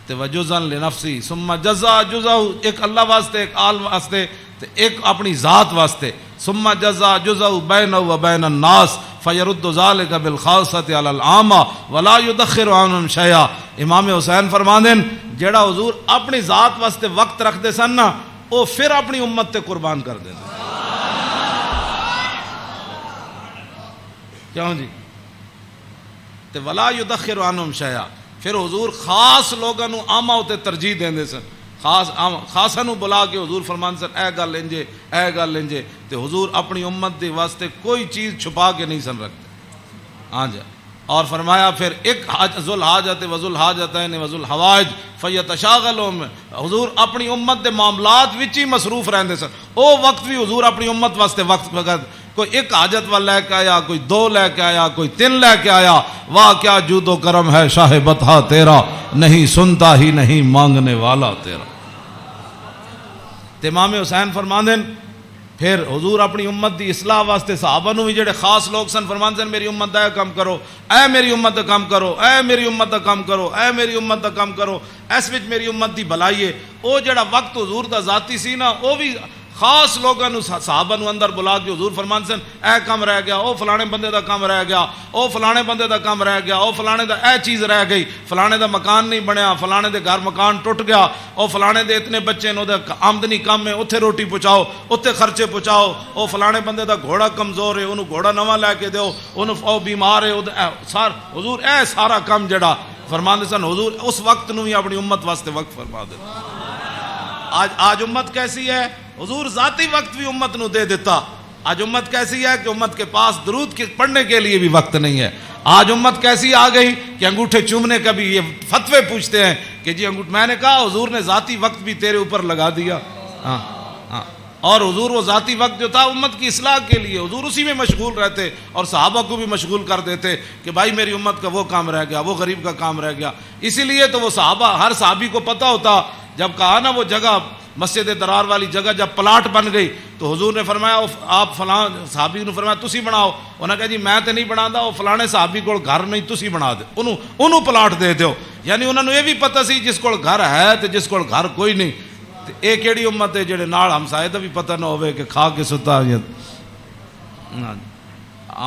تے وجزا لنفسی ثم جزا جزا، ایک اللہ واسطے ایک آل واسطے تے ایک اپنی ذات واسطے، ثم جزا جزا بینہ و بین الناس فیرد ذالک بالخاصۃ علی العامہ ولا یدخر عنہم شیئا۔ امام حسین فرماندے جیڑا حضور اپنی ذات واسطے وقت رکھ دے سن نا وہ پھر اپنی امت تے قربان کر دے، کیوں جی، تے ولا یدخر عنہم شیئا، پھر حضور خاص لوگاں نو عامہ تے ترجیح دیندے سن، خاصاں نو بلا کے حضور فرمان سن اے گل انجے اے گل انجے، تے حضور اپنی امت دے واسطے کوئی چیز چھپا کے نہیں سن رکھتے، ہاں جی، اور فرمایا پھر ایک ذو الحاجت و ذو الحاجتین و ذو الحوائج فیتشاغلون، حضور اپنی امت دے معاملات وچ ہی مصروف رہندے سن، او وقت بھی حضور اپنی امت واسطے وقت کوئی ایک حاجت والا لے کے آیا، کوئی دو لے کے آیا، کوئی تین لے کے آیا، واہ کیا جود و کرم ہے شاہ بطحا تیرا، نہیں سنتا ہی نہیں مانگنے والا تیرا۔ تے امام حسین فرماندے پھر حضور اپنی امت دی اصلاح واسطے صحابہ نو بھی جڑے خاص لوگ سن فرماندے میری امت دا کام کرو، اے میری امت دا کام کرو، اے میری امت دا کام کرو، اے میری امت دا کام کرو، اس وچ میری امت دی بھلائی ہے۔ او جڑا وقت حضور دا ذاتی سی نا، او بھی خاص لوگوں نو صحابہ نو اندر بلا کے حضور فرماندے سن اے کام رہ گیا، او فلانے بندے دا کام رہ گیا، او فلانے بندے دا کام رہ گیا، او فلانے دا اے چیز رہ گئی، فلانے دا مکان نہیں بنیا، فلانے دے گھر مکان ٹوٹ گیا، او فلانے دے اتنے بچے نے، دا آمدنی کم ہے، اتنے روٹی پہنچاؤ، اتنے خرچے پہنچاؤ، او فلانے بندے دا گھوڑا کمزور ہے، انہوں گھوڑا نواں لے کے دیو، انہوں او بیمار ہے، حضور اے سارا کام جڑا فرماندے سن حضور اس وقت نو ہی اپنی امت واسطے وقت فرما دے۔ آج امت کیسی ہے؟ حضور ذاتی وقت بھی امت نو دے دیتا۔ آج امت کیسی ہے کہ امت کے پاس درود پڑھنے کے لیے بھی وقت نہیں ہے۔ آج امت کیسی آ گئی کہ انگوٹھے چومنے کا بھی یہ فتوے پوچھتے ہیں کہ جی میں نے کہا حضور نے ذاتی وقت بھی تیرے اوپر لگا دیا۔ اور حضور وہ ذاتی وقت جو تھا امت کی اصلاح کے لیے، حضور اسی میں مشغول رہتے اور صحابہ کو بھی مشغول کر دیتے کہ بھائی میری امت کا وہ کام رہ گیا، وہ غریب کا کام رہ گیا۔ اسی لیے تو وہ صحابہ، ہر صحابی کو پتہ ہوتا، جب کہا نا وہ جگہ مسجد درار والی جگہ جب پلاٹ بن گئی تو حضور نے فرمایا آپ فلاں صحابی نے فرمایا تسی بناؤ، انہوں نے کہا جی میں تو نہیں بنا، وہ فلانے صحابی کو گھر نہیں تسی بنا دے، انہوں پلاٹ دے دیو۔ یعنی انہوں نے یہ بھی پتہ سی جس کو گھر ہے تو جس کو گھر کوئی نہیں، یہ کیڑی امت ہے جڑے نال ہمسائے دا بھی پتہ نہ ہوئے کہ کھا کے ستا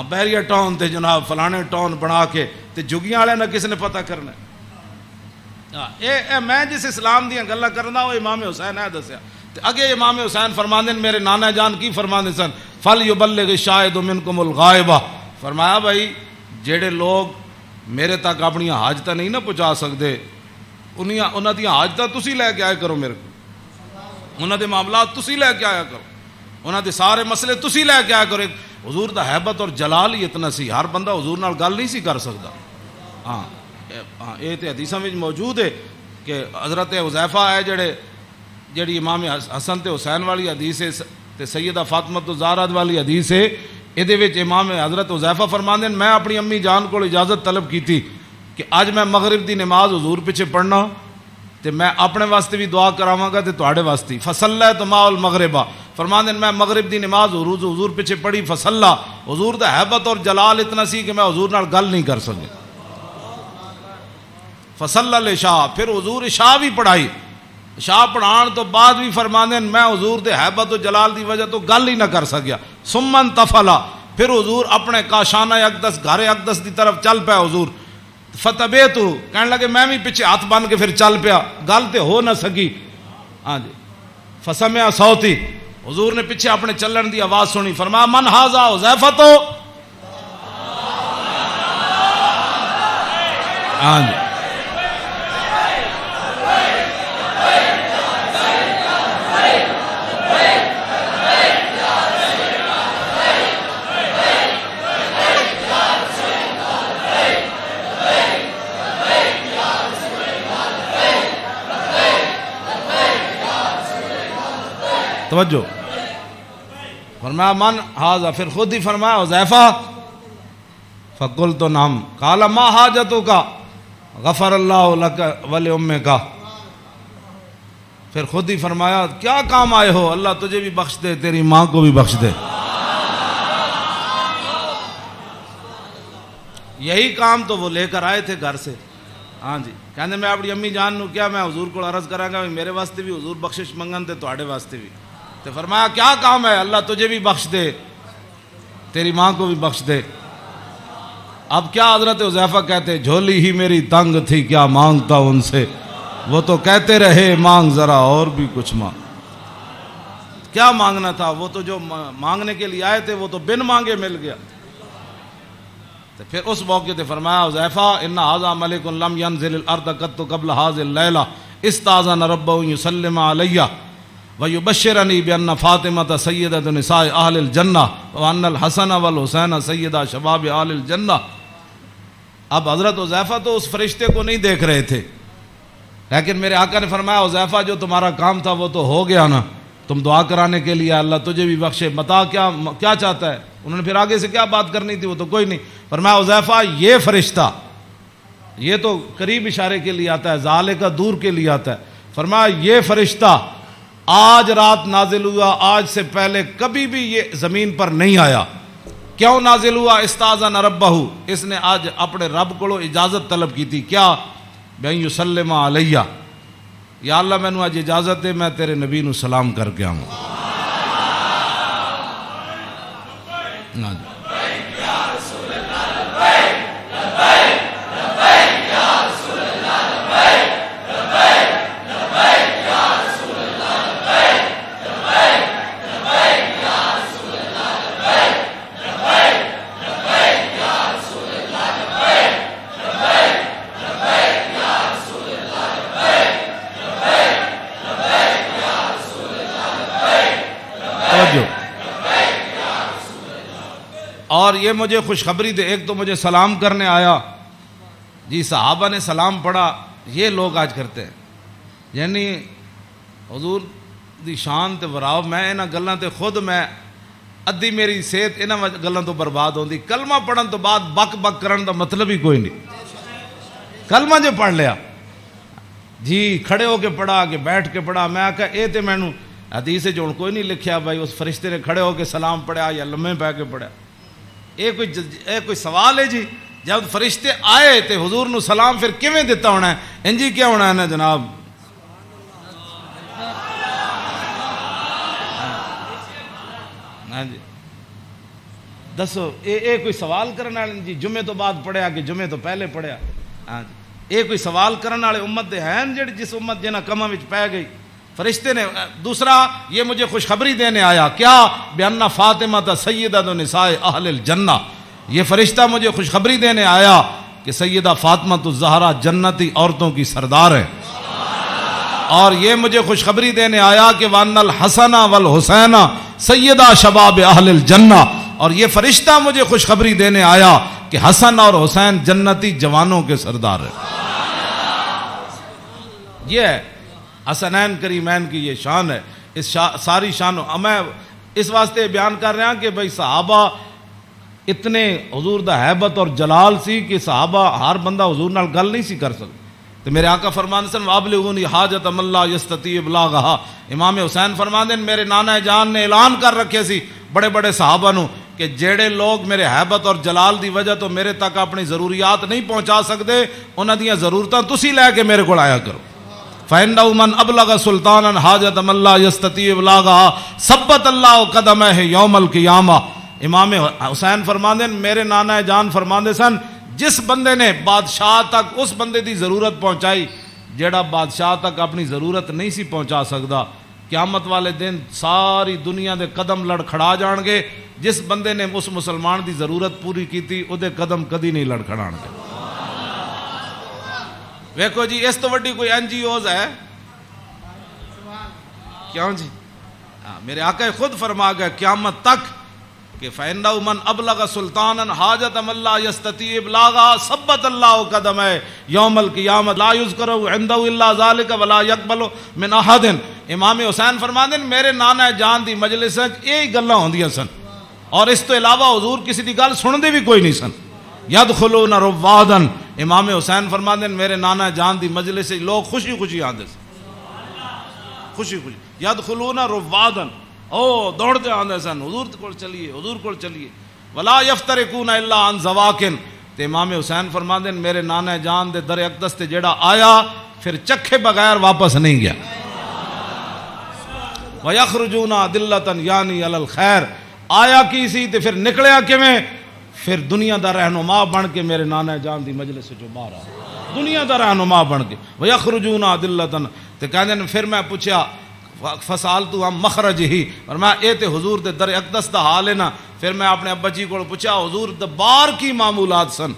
بحریہ ٹاؤن تے جناب فلانے ٹاؤن بنا کے تے جگیاں والے نہ کس نے پتہ کرنا۔ میں جس اسلام دیاں گلاں کرنا وہ امام حسین ہے دسیا۔ اگے امام حسین فرماندے میرے نانا جان کی فرماندے سن فَلْيُبَلِّغِ الشَّاهِدُ مِنْكُمُ الْغَائِبَ، فرمایا بھائی جڑے لوگ میرے تک اپنی حاجتاں نہیں نہ پہنچا سکتے انہاں دی حاجتاں تسی لے کے آیا کرو، میرے کو انہاں دے معاملات تسی لے کے آیا کرو، انہاں دے سارے مسئلے تسی لے کے آیا کرو۔ حضور دا حیبت اور جلال ہی اتنا سی، ہر بندہ حضور نال گل نہیں سی کر سکتا۔ ہاں یہ تو حدیثاں میں موجود ہے کہ حضرت حذیفہ ہے جڑی امام حسن تے حسین والی حدیث ہے تے سیدہ فاطمہ الزہرا والی حدیث ہے، یہ وچ امام حضرت حذیفہ فرماندے ہیں میں اپنی امی جان کو اجازت طلب کی تھی کہ اج میں مغرب دی نماز حضور پیچھے پڑھنا تے میں اپنے واسطے بھی دعا کراواں گا تے تواڈے واسطے، فصلیت مع المغرب، فرماندے ہیں میں مغرب دی نماز حضور پیچھے پڑھی، فصلا، حضور دا حیبت اور جلال اتنا سی کہ میں حضور نال گل نہیں کر سکے، فصلی العشاء، پھر حضور عشاء بھی پڑھائی، عشاء پڑھان تو بعد بھی فرماندے ہیں میں حضور دے حیبت و جلال دی وجہ تو گل ہی نہ کر سکیا، ثم انتفلا، پھر حضور اپنے کاشانہ اقدس گھر اقدس دی طرف چل پیا حضور، فتبیتو کہنے لگے میں بھی پیچھے ہاتھ بن کے پھر چل پیا، گل تے ہو نہ سکی، ہاں جی، فسمع صوتی، حضور نے پیچھے اپنے چلن دی آواز سنی، فرمایا من ھذا حذیفہ تو، ہاں جی توجہ، فرمایا من ھذا، پھر خود ہی فرمایا حذیفہ، فقلت نعم، قال ما حاجتک، غفر اللہ لک ولأمک، پھر خود ہی فرمایا کیا کام آئے ہو، اللہ تجھے بھی بخش دے تیری ماں کو بھی بخش دے۔ یہی کام تو وہ لے کر آئے تھے گھر سے، ہاں جی، کہنے میں اپنی امی جان نو کیا میں حضور کو عرض کراں گا میرے واسطے بھی حضور بخشش منگن تے تواڈے واسطے بھی، تو فرمایا کیا کام ہے، اللہ تجھے بھی بخش دے تیری ماں کو بھی بخش دے۔ اب کیا حضرت حذیفہ کہتے جھولی ہی میری تنگ تھی کیا مانگتا ان سے، وہ تو کہتے رہے مانگ ذرا اور بھی کچھ مانگ، کیا مانگنا تھا، وہ تو جو مانگنے کے لیے آئے تھے وہ تو بن مانگے مل گیا۔ تو پھر اس موقع تے فرمایا حذیفہ ان ھذا ملک لم ينزل الارض قط قبل هذه الليله استاذن ربه يسلم علي ويبشرني بان فاطمه سيده نساء اهل الجنه وان الحسن والحسين سيدا شباب اهل الجنه۔ اب حضرت حذیفہ تو اس فرشتے کو نہیں دیکھ رہے تھے، لیکن میرے آقا نے فرمایا حذیفہ جو تمہارا کام تھا وہ تو ہو گیا نا، تم دعا کرانے کے لیے اللہ تجھے بھی بخشے، بتا کیا چاہتا ہے، انہوں نے پھر آگے سے کیا بات کرنی تھی، وہ تو کوئی نہیں. فرمایا حذیفہ یہ فرشتہ، یہ تو قریب اشارے کے لیے آتا ہے، ذالک دور کے لیے آتا ہے. فرمایا یہ فرشتہ آج رات نازل ہوا، آج سے پہلے کبھی بھی یہ زمین پر نہیں آیا. کیوں نازل ہوا؟ استاذن ربہ، اس نے آج اپنے رب کو اجازت طلب کی تھی. کیا؟ بین یسلم علیہ، یا اللہ میں نے آج اجازت دے میں تیرے نبی نو سلام کر کے آؤں. اور یہ مجھے خوشخبری دے، ایک تو مجھے سلام کرنے آیا جی، صحابہ نے سلام پڑھا. یہ لوگ آج کرتے ہیں، یعنی حضور دی شان تے وراو، میں انہاں گلاں تے خود میں ادھی میری صحت انہاں گلاں تو برباد ہوندی. کلمہ پڑھن تو بعد بک بک کرن دا مطلب ہی کوئی نہیں. کلمہ جو پڑھ لیا جی، کھڑے ہو کے پڑھا کہ بیٹھ کے پڑھا، میں آکھا اے تے مینوں حدیث وچ ہن کوئی نہیں لکھیا بھائی اس فرشتے نے کھڑے ہو کے سلام پڑھا یا لمے پہ کے پڑھا. یہ کوئی سوال ہے جی؟ جب فرشتے آئے تے حضور نو سلام پھر کیویں دیتا ہونا ہے؟ انجی کیا ہونا ہے نا جناب. ہاں جی دسو، یہ کوئی سوال کرنے والے جی جمعے تو بعد پڑھیا کہ جمعے تو پہلے پڑھیا؟ ہاں جی یہ کوئی سوال کرنے والے امت دے ہیں جڑی جس امت جنہاں کماں وچ پے گئی. فرشتے نے دوسرا یہ مجھے خوشخبری دینے آیا. کیا؟ بأن فاطمہ سیدۃ نساء اہل الجنہ. یہ فرشتہ مجھے خوشخبری دینے آیا کہ سیدہ فاطمہ الزہرا جنتی عورتوں کی سردار ہے. اور یہ مجھے خوشخبری دینے آیا کہ وأن الحسن والحسین سیدہ شباب اہل الجنہ. اور یہ فرشتہ مجھے خوشخبری دینے آیا کہ حسن اور حسین جنتی جوانوں کے سردار ہے. یہ ہے حسنین کریمین کی یہ شان ہے. اس ساری شان میں اس واسطے بیان کر رہا کہ بھئی صحابہ اتنے حضور دا حیبت اور جلال سی کہ صحابہ ہر بندہ حضور نال گل نہیں سی کر سکتا. تو میرے آقا فرماندے سن وابلغونی حاجت من لا یستطیع ابلاغھا. امام حسین فرماندے میرے نانا جان نے اعلان کر رکھے سی بڑے بڑے صحابہ نو کہ جڑے لوگ میرے حیبت اور جلال دی وجہ تو میرے تک اپنی ضروریات نہیں پہنچا سکتے، انہاں دیاں ضرورتاں تسی لے کے میرے کول آیا کرو. فَإِنَّهُ مَنْ أَبْلَغَ سُلْطَانًا حَاجَةَ مَنْ لَا يَسْتَطِيعُ إِبْلَاغَهَا ثَبَّتَ اللَّهُ قَدَمَيْهِ يَوْمَ الْقِيَامَةِ. امام حسین فرماندے میرے نانا جان فرماندے سن جس بندے نے بادشاہ تک اس بندے دی ضرورت پہنچائی جیڑا بادشاہ تک اپنی ضرورت نہیں سی پہنچا سکتا، قیامت والے دن ساری دنیا دے قدم لڑکھڑا جان گے. جس بندے نے اس مسلمان دی ضرورت پوری کی تھی او دے قدم کدی نہیں لڑکھڑان گے. ویکھو جی اس تو وڈی کوئی این جی اوز ہے کیوں جی؟ میرے آقا خود فرما گئے قیامت تک کہ فَإِنَّهُ مَنْ أَبْلَغَ سُلْطَانًا حَاجَةَ مَنْ لَا يَسْتَطِيعُ إِبْلَاغَهَا ثَبَّتَ اللَّهُ قَدَمَيْهِ يَوْمَ الْقِيَامَةِ لَا يُذْكَرُ عِنْدَهُ إِلَّا ذَلِكَ وَلَا يَقْبَلُ مِنْ أَحَدٍ. امام حسین فرماندے میرے نانا جان دی مجلس وچ یہی گلاں ہوندیاں سن اور اس تو علاوہ حضور کسی دی گل سندے بھی کوئی نہیں سن. یدخلون روادن. امام حسین فرماندے میرے نانا جان دی مجلس سے لوگ خوشی خوشی آندے سن، خوشی خوشی. یدخلون روادن، او دوڑتے آندے سن حضور کول چلیے، حضور کول چلیے. ولا یفترقون الا عن زواکن. تے امام حسین فرماندے میرے نانا جان دے در اقدس تے جیڑا آیا پھر چکھے بغیر واپس نہیں گیا. وَيَخْرُجُونَ عَدِلَّةً یعنی علی الخیر. آیا کی سی تے پھر نکلیا کیویں؟ پھر دنیا دا رہنما بن کے میرے نانا جان دی مجلس سے جو باہر آیا، دنیا دا رہنما بن کے. وَيَخْرُجُونَ عَدِلَّةً. تے کہندے پھر میں پوچھا فسالتو ہم مخرج ہی، اور میں اے تے حضور دے در اقدس دا حال ہے نا. پھر میں اپنے ابا جی کو پوچھا حضور دبار کی معمولات سن.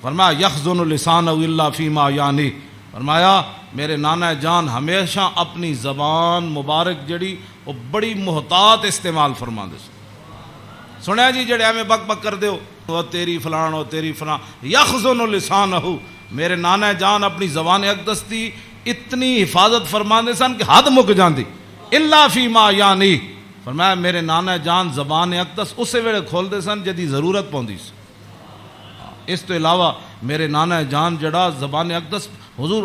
فرمایا یخزن لسانہ الا فیما یعنی. فرمایا میرے نانا جان ہمیشہ اپنی زبان مبارک جڑی وہ بڑی محتاط استعمال فرماندے سن. سنیا جی جڑے ہمیں بک بک کر دیو وہ تیری فلان و تیری فلان. یخزن لسانہ، میرے نانا جان اپنی زبان اقدس دی اتنی حفاظت فرماندے سن کہ حد مک جاندی. الا فیما یعنی، فرمایا میرے نانا جان زبان اقدس اسے ویلے کھول دے سن جدی ضرورت پوندی سی. اس تو علاوہ میرے نانا جان جڑا زبان اقدس حضور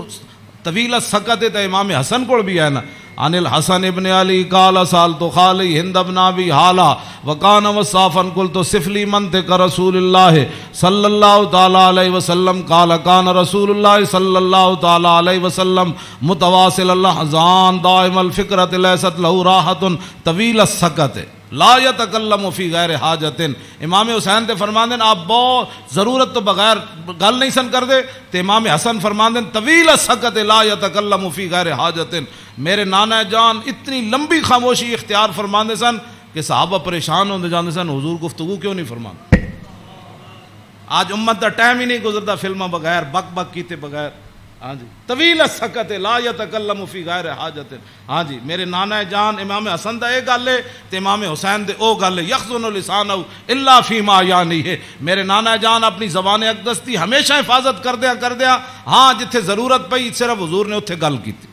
طویل سکت ہے. تے امام حسن کو بھی ہے نا عن الحسن ابن علی قال سالت خالی ہند ابن ابی حالا وکان وصافا قلت صف لی منطق رسول اللہ صلی اللہ تعالی علیہ وسلم قال کان رسول اللہ صلی اللہ تعالی علیہ وسلم متواصل الاحزان دائم الفکرۃ لیست له راحت طویل السکت لا یتکلم فی غیر حاجت. امام حسین تے فرماندے آپ بہت ضرورت تو بغیر گل نہیں سن کر دے. تے امام حسن فرماندے طویل السکت لا یتکلم فی غیر حاجت. میرے نانا جان اتنی لمبی خاموشی اختیار فرماندے سن کہ صحابہ پریشان ہوندے جاندے سن حضور گفتگو کیوں نہیں فرماندے. آج امت دا ٹائم ہی نہیں گزرتا فلماں بغیر بک بک کیتے بغیر. ہاں جی طویل السکت لا یتکلم فی غیر حاجت. ہاں جی میرے نانا جان امام حسن دا اے گل ہے تے امام حسین دے او گل ہے یخزن لسانہ الا فیما یعنی ہے. میرے نانا جان اپنی زبان اقدس دی ہمیشہ حفاظت کر دیا. ہاں جتھے ضرورت پئی صرف حضور نے اتھے گل کیتی.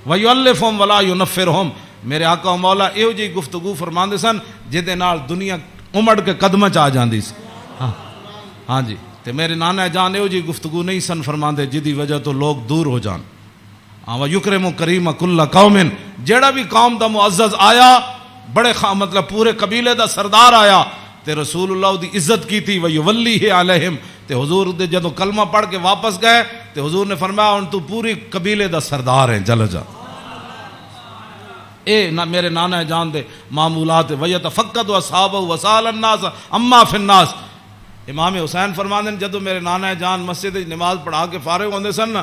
وَيُؤَلِّفُهُمْ وَلَا يُنَفِّرُهُمْ. میرے آقا و مولا ایو جی گفتگو فرماندے سن جدے نال دنیا امڑ کے قدماں چ آ جاندی سی. ہاں جی تے میرے نانا جان ایو جی گفتگو نہیں سن فرماندے جدی وجہ تو لوگ دور ہو جان. وَيُكْرِمُ كَرِيمَ كُلَّ قَوْمٍ. جیڑا بھی قوم دا معزز آیا بڑے مطلب پورے قبیلے دا سردار آیا تے رسول اللہ دی عزت کی تھی. وَيُوَلِّهِ عَلَيْهِمْ. تے حضور دے جدو کلمہ پڑھ کے واپس گئے تے حضور نے فرمایا ہن تو پوری قبیلے دا سردار ہے چل جا. اے میرے نانا جان دے معمولات. وَيَتَفَقَّدُ أَصْحَابَهُ وَسَأَلَ النَّاسَ عَمَّا فِي النَّاسِ. امام حسین فرماندے جدو میرے نانا جان مسجد نماز پڑھا کے فارغ ہوندے سن نا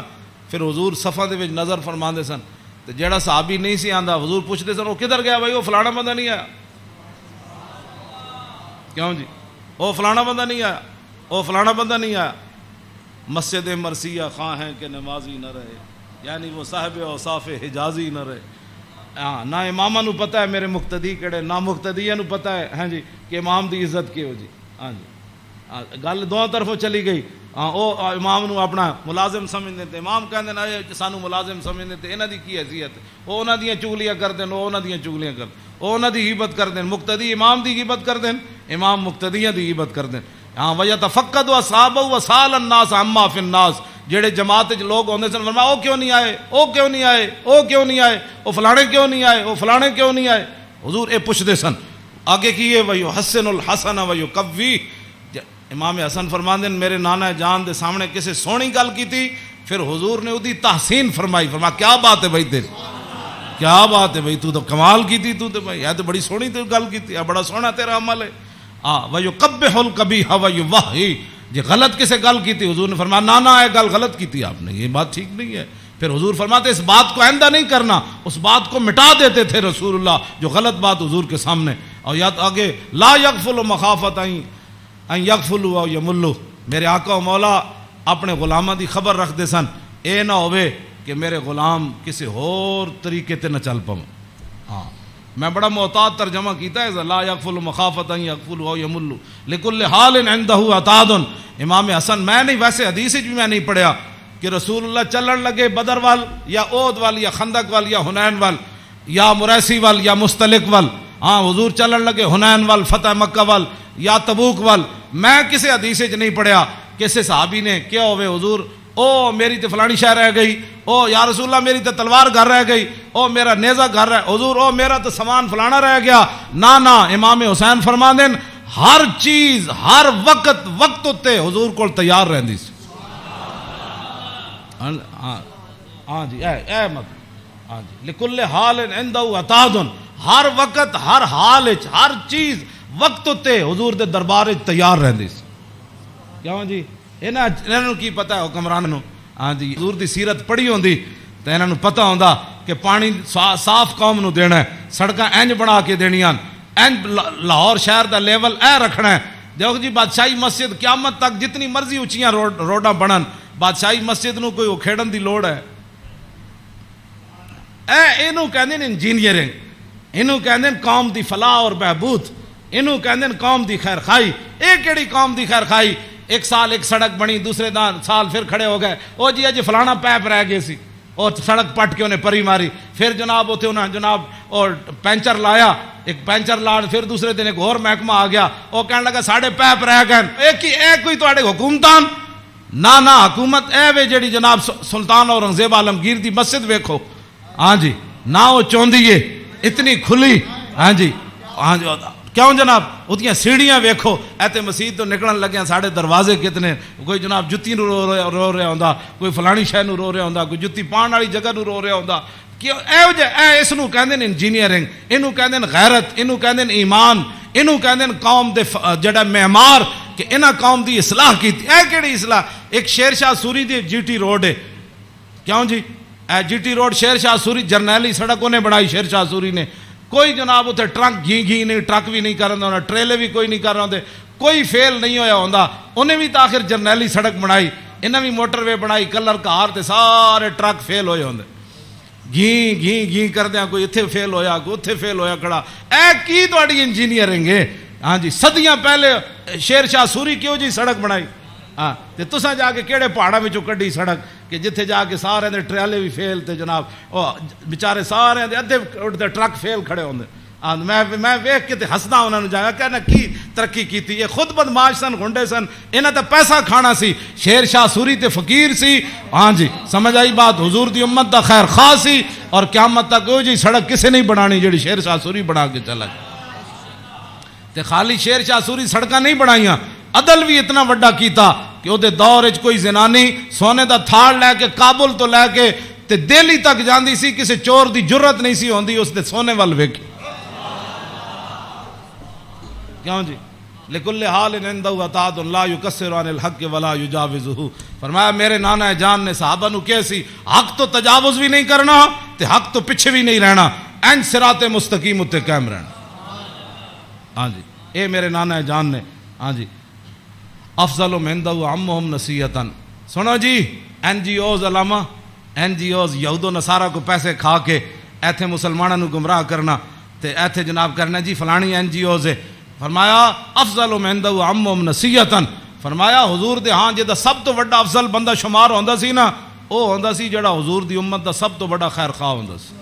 پھر حضور صفاں دے وچ نظر فرماندے سن تے جیڑا صحابی نہیں سی آندا حضور پوچھدے سن وہ کدھر گیا بھائی وہ فلانا بندہ نہیں آیا. کیوں جی وہ فلانا بندہ نہیں آیا وہ فلانا بندہ نہیں آیا. مسجد مرثیہ خواہ ہیں کہ نمازی نہ رہے یعنی وہ صاحب اوصاف حجازی نہ رہے. ہاں نہ امامہ نو پتہ ہے میرے مقتدی کہڑے نہ مقتدیہ نو پتہ ہے ہاں جی کہ امام دی عزت کی ہو جی. ہاں جی گل دو طرفوں چلی گئی. ہاں او امام نو اپنا ملازم سمجھتے تھے. امام کہندے نا سانو ملازم سمجھتے تھے انہاں دی کی حیثیت وہ انہاں دیاں چگلیاں کردے وہ انہاں دیاں چگلیاں کردے وہ انہاں دی غیبت کردے. مقتدی امام دی غیبت کردے امام مقتدیاں دی غیبت کردے. ہاں وَيَتَفَقَّدُ أَصْحَابَهُ وَسَأَلَ النَّاسَ عَمَّا فِي النَّاسِ. جڑے جماعت وچ لوگ ہوندے سن فرمایا او کیوں نہیں آئے او کیوں نہیں آئے او کیوں نہیں آئے او فلانے کیوں نہیں آئے او فلانے کیوں نہیں آئے. حضور اے پوچھدے سن. آگے کیے وَيُحَسِّنُ الْحَسَنَ وَيُقَوِّي. امام حسن فرماندے میرے نانا جان دے سامنے کسی سونی گل کی تھی پھر حضور نے اودی تحسین فرمائی. فرمایا کیا بات ہے بھائی تیری کیا بات ہے بھائی تو کمال کی تھی تو بھائی یہ تو بڑی سونی تو گل کی تھی بڑا سونا تیرا عمل ہے. وَيُقَبِّحُ الْقَبِيحَ وَيُوَحِّي. جی غلط کسے گل کی تھی حضور نے فرمایا نانا یہ گل غلط کی تھی آپ نے یہ بات ٹھیک نہیں ہے. پھر حضور فرماتے اس بات کو آئندہ نہیں کرنا اس بات کو مٹا دیتے تھے رسول اللہ جو غلط بات حضور کے سامنے. اور یا آگے لا یغفل مخافت ان یغفلوا او یملوا. میرے آقا و مولا اپنے غلاماں دی خبر رکھ دے سن اے نہ ہوئے کہ میرے غلام کسی اور طریقے تے نہ چل پاؤں. ہاں میں بڑا محتاط ترجمہ کیتا ہے لا یغفل مخافت ان یغفلوا او یملوا لکل حال عنده عتاد. امام حسن میں نہیں ویسے حدیث بھی میں نہیں پڑھیا کہ رسول اللہ چلن لگے بدر وال یا احد وال یا خندق وال یا حنین وال یا مریسی وال یا مستلق وال. ہاں حضور چلن لگے حنین وال فتح مکہ وال یا تبوک وال. میں کسی حدیث وچ نہیں پڑھیا کسی صحابی نے کیا ہوئے حضور او میری تے فلانی شے رہ گئی او یا رسول اللہ میری تے تلوار گھر رہ گئی او میرا نیزہ گھر رہ حضور او میرا تے سامان فلانا رہ گیا. نہ امام حسین فرماندے ہر چیز ہر وقت وقت تے حضور کول تیار رہندی سی. ہاں جی اے مت ہاں جی لکل حال عنده عتاد. ہر وقت ہر حال وچ ہر چیز وقت تے حضور دے دربار وچ تیار رہندی سی. کیوں جی انہاں نوں کی پتہ ہے حکمران نوں. ہاں جی حضور دی سیرت پڑھی ہوندی تے انہاں نوں پتہ ہوندا کہ پانی صاف قوم نوں دینا ہے سڑکاں انج بنا کے دینیاں انج لاہور شہر دا لیول اے رکھنا ہے. دیکھو جی بادشاہی مسجد قیامت تک جتنی مرضی اونچیاں روڈاں بنن بادشاہی مسجد نوں کوئی کھیڑن دی لوڑ ہے اینوں کہندے نے انجینئرنگ اینوں کہندے قوم دی فلاح اور بہبود اینوں کہندے قوم دی خیر خائی. اے کیڑی قوم دی خیر خائی ایک سال ایک سڑک بنی دوسرے سال پھر کھڑے ہو گئے او جی اج فلانا پیپ رہ گئے سی اور سڑک پٹ کے انہیں پری ماری. پھر جناب اتنے انہیں جناب اور پینچر لایا, ایک پینچر لا, پھر دوسرے دن ایک اور محکمہ آ گیا, وہ کہنے لگا ساڑھے پیپ رہ گئے. ایک کوئی تواڈے حکومتان نہ حکومت اے وے جڑی جناب سلطان اورنگزیب عالمگیر دی مسجد ویکھو, ہاں جی, نہ وہ چوندی ہے اتنی کھلی, ہاں جی کیوں جناب اتنی سیڑھیاں ویکھو, ایتے مسجد تو نکلن لگے ساڑھے دروازے کتنے, کوئی جناب جتی نو رو رہا ہوندا, کوئی فلانی شے نو رو رہا ہوندا, کوئی جتی پان والی جگہ نو رو رہا ہوندا. کیوں اس نو کہندے نے انجینئرنگ, اینو کہندے نے غیرت, اینو کہندے نے ایمان, اینو کہندے نے قوم دے جڑا معمار کہ انہاں قوم دی اصلاح کیتی. اے کیڑی اصلاح؟ ایک شیر شاہ سوری دی جی ٹی روڈ ہے, کیوں جی اے جی ٹی روڈ شیر شاہ سوری جرنیلی سڑک انہیں بنائی شیر شاہ سوری نے. کوئی جناب اتنے ٹرک گھی نہیں, ٹرک بھی نہیں کرنا ہونا, ٹریلے بھی کوئی نہیں کر رہے ہوندے, کوئی فیل نہیں ہویا ہوندا. انہیں بھی تاخر جرنیلی سڑک بنائی, انہیں بھی موٹر وے بنائی, کلر کار تے سارے ٹرک فیل ہوئے ہوندے, گھی کردیاں کوئی اتھے فیل ہویا, کوئی اتھے فیل ہویا کھڑا. اے کی تواڈی انجینئرنگ ہے؟ ہاں جی, صدیاں پہلے شیر شاہ سوری کیوں جی سڑک بنائی؟ ہاں تے تساں جا کے کیڑے پہاڑاں وچوں کڈی سڑک کہ جتھے جا کے سارے دے ٹریلے بھی فیل تے جناب او بیچارے سارے دے ادھے اٹھتے ٹرک فیل کھڑے ہوندے. میں ویکھ کے تے ہسدا انہاں نوں جایا کہنا کی ترقی کیتی. یہ خود بدماش سن, گنڈے سن, انہاں تے پیسہ کھانا سی. شیر شاہ سوری تے فقیر سی, ہاں جی سمجھ آئی بات, حضور دی امت دا خیر خواہ سی, اور قیامت تک او جی سڑک کسے نہیں بنانی جڑی شیر شاہ سوری بنا کے چلا گیا. تے خالی شیر شاہ سوری سڑکاں نہیں بنائیاں, عدل بھی اتنا وڈا کیتا کہ وہ دور وچ کوئی زنانی سونے دا تھاڑ لے کے کابل تو لے کے تے دہلی تک جاندی سی, کسی چور دی جرت نہیں سی ہوندی اس دے سونے وال ویکھ. کیوں جی لکل حال عندہ عطاء لا یکسر عن الحق ولا یجاوزہ. فرمایا میرے نانا جان نے صحابہ نو کہے سی حق تو تجاوز بھی نہیں کرنا تے حق تو پیچھے بھی نہیں رہنا, این صراط مستقیم تے قائم رہنا. ہاں جی اے میرے نانا جان نے, ہاں جی افضل من عندہ عمہم نصیحتاً. سنو جی این جی اوز علامہ, این جی اوز یہود و نصارہ کو پیسے کھا کے ایتھے مسلمانوں نو گمراہ کرنا تے ایتھے جناب کرنا جی فلانی این جی اوز ہے. فرمایا افضل من عندہ عمہم نصیحتاً. فرمایا حضور دے ہاں جدا سب تو بڑا افضل بندہ شمار ہوندا سی نا, او ہوندا سی جڑا حضور دی امت دا سب تو بڑا خیر خواہ ہوندا سی.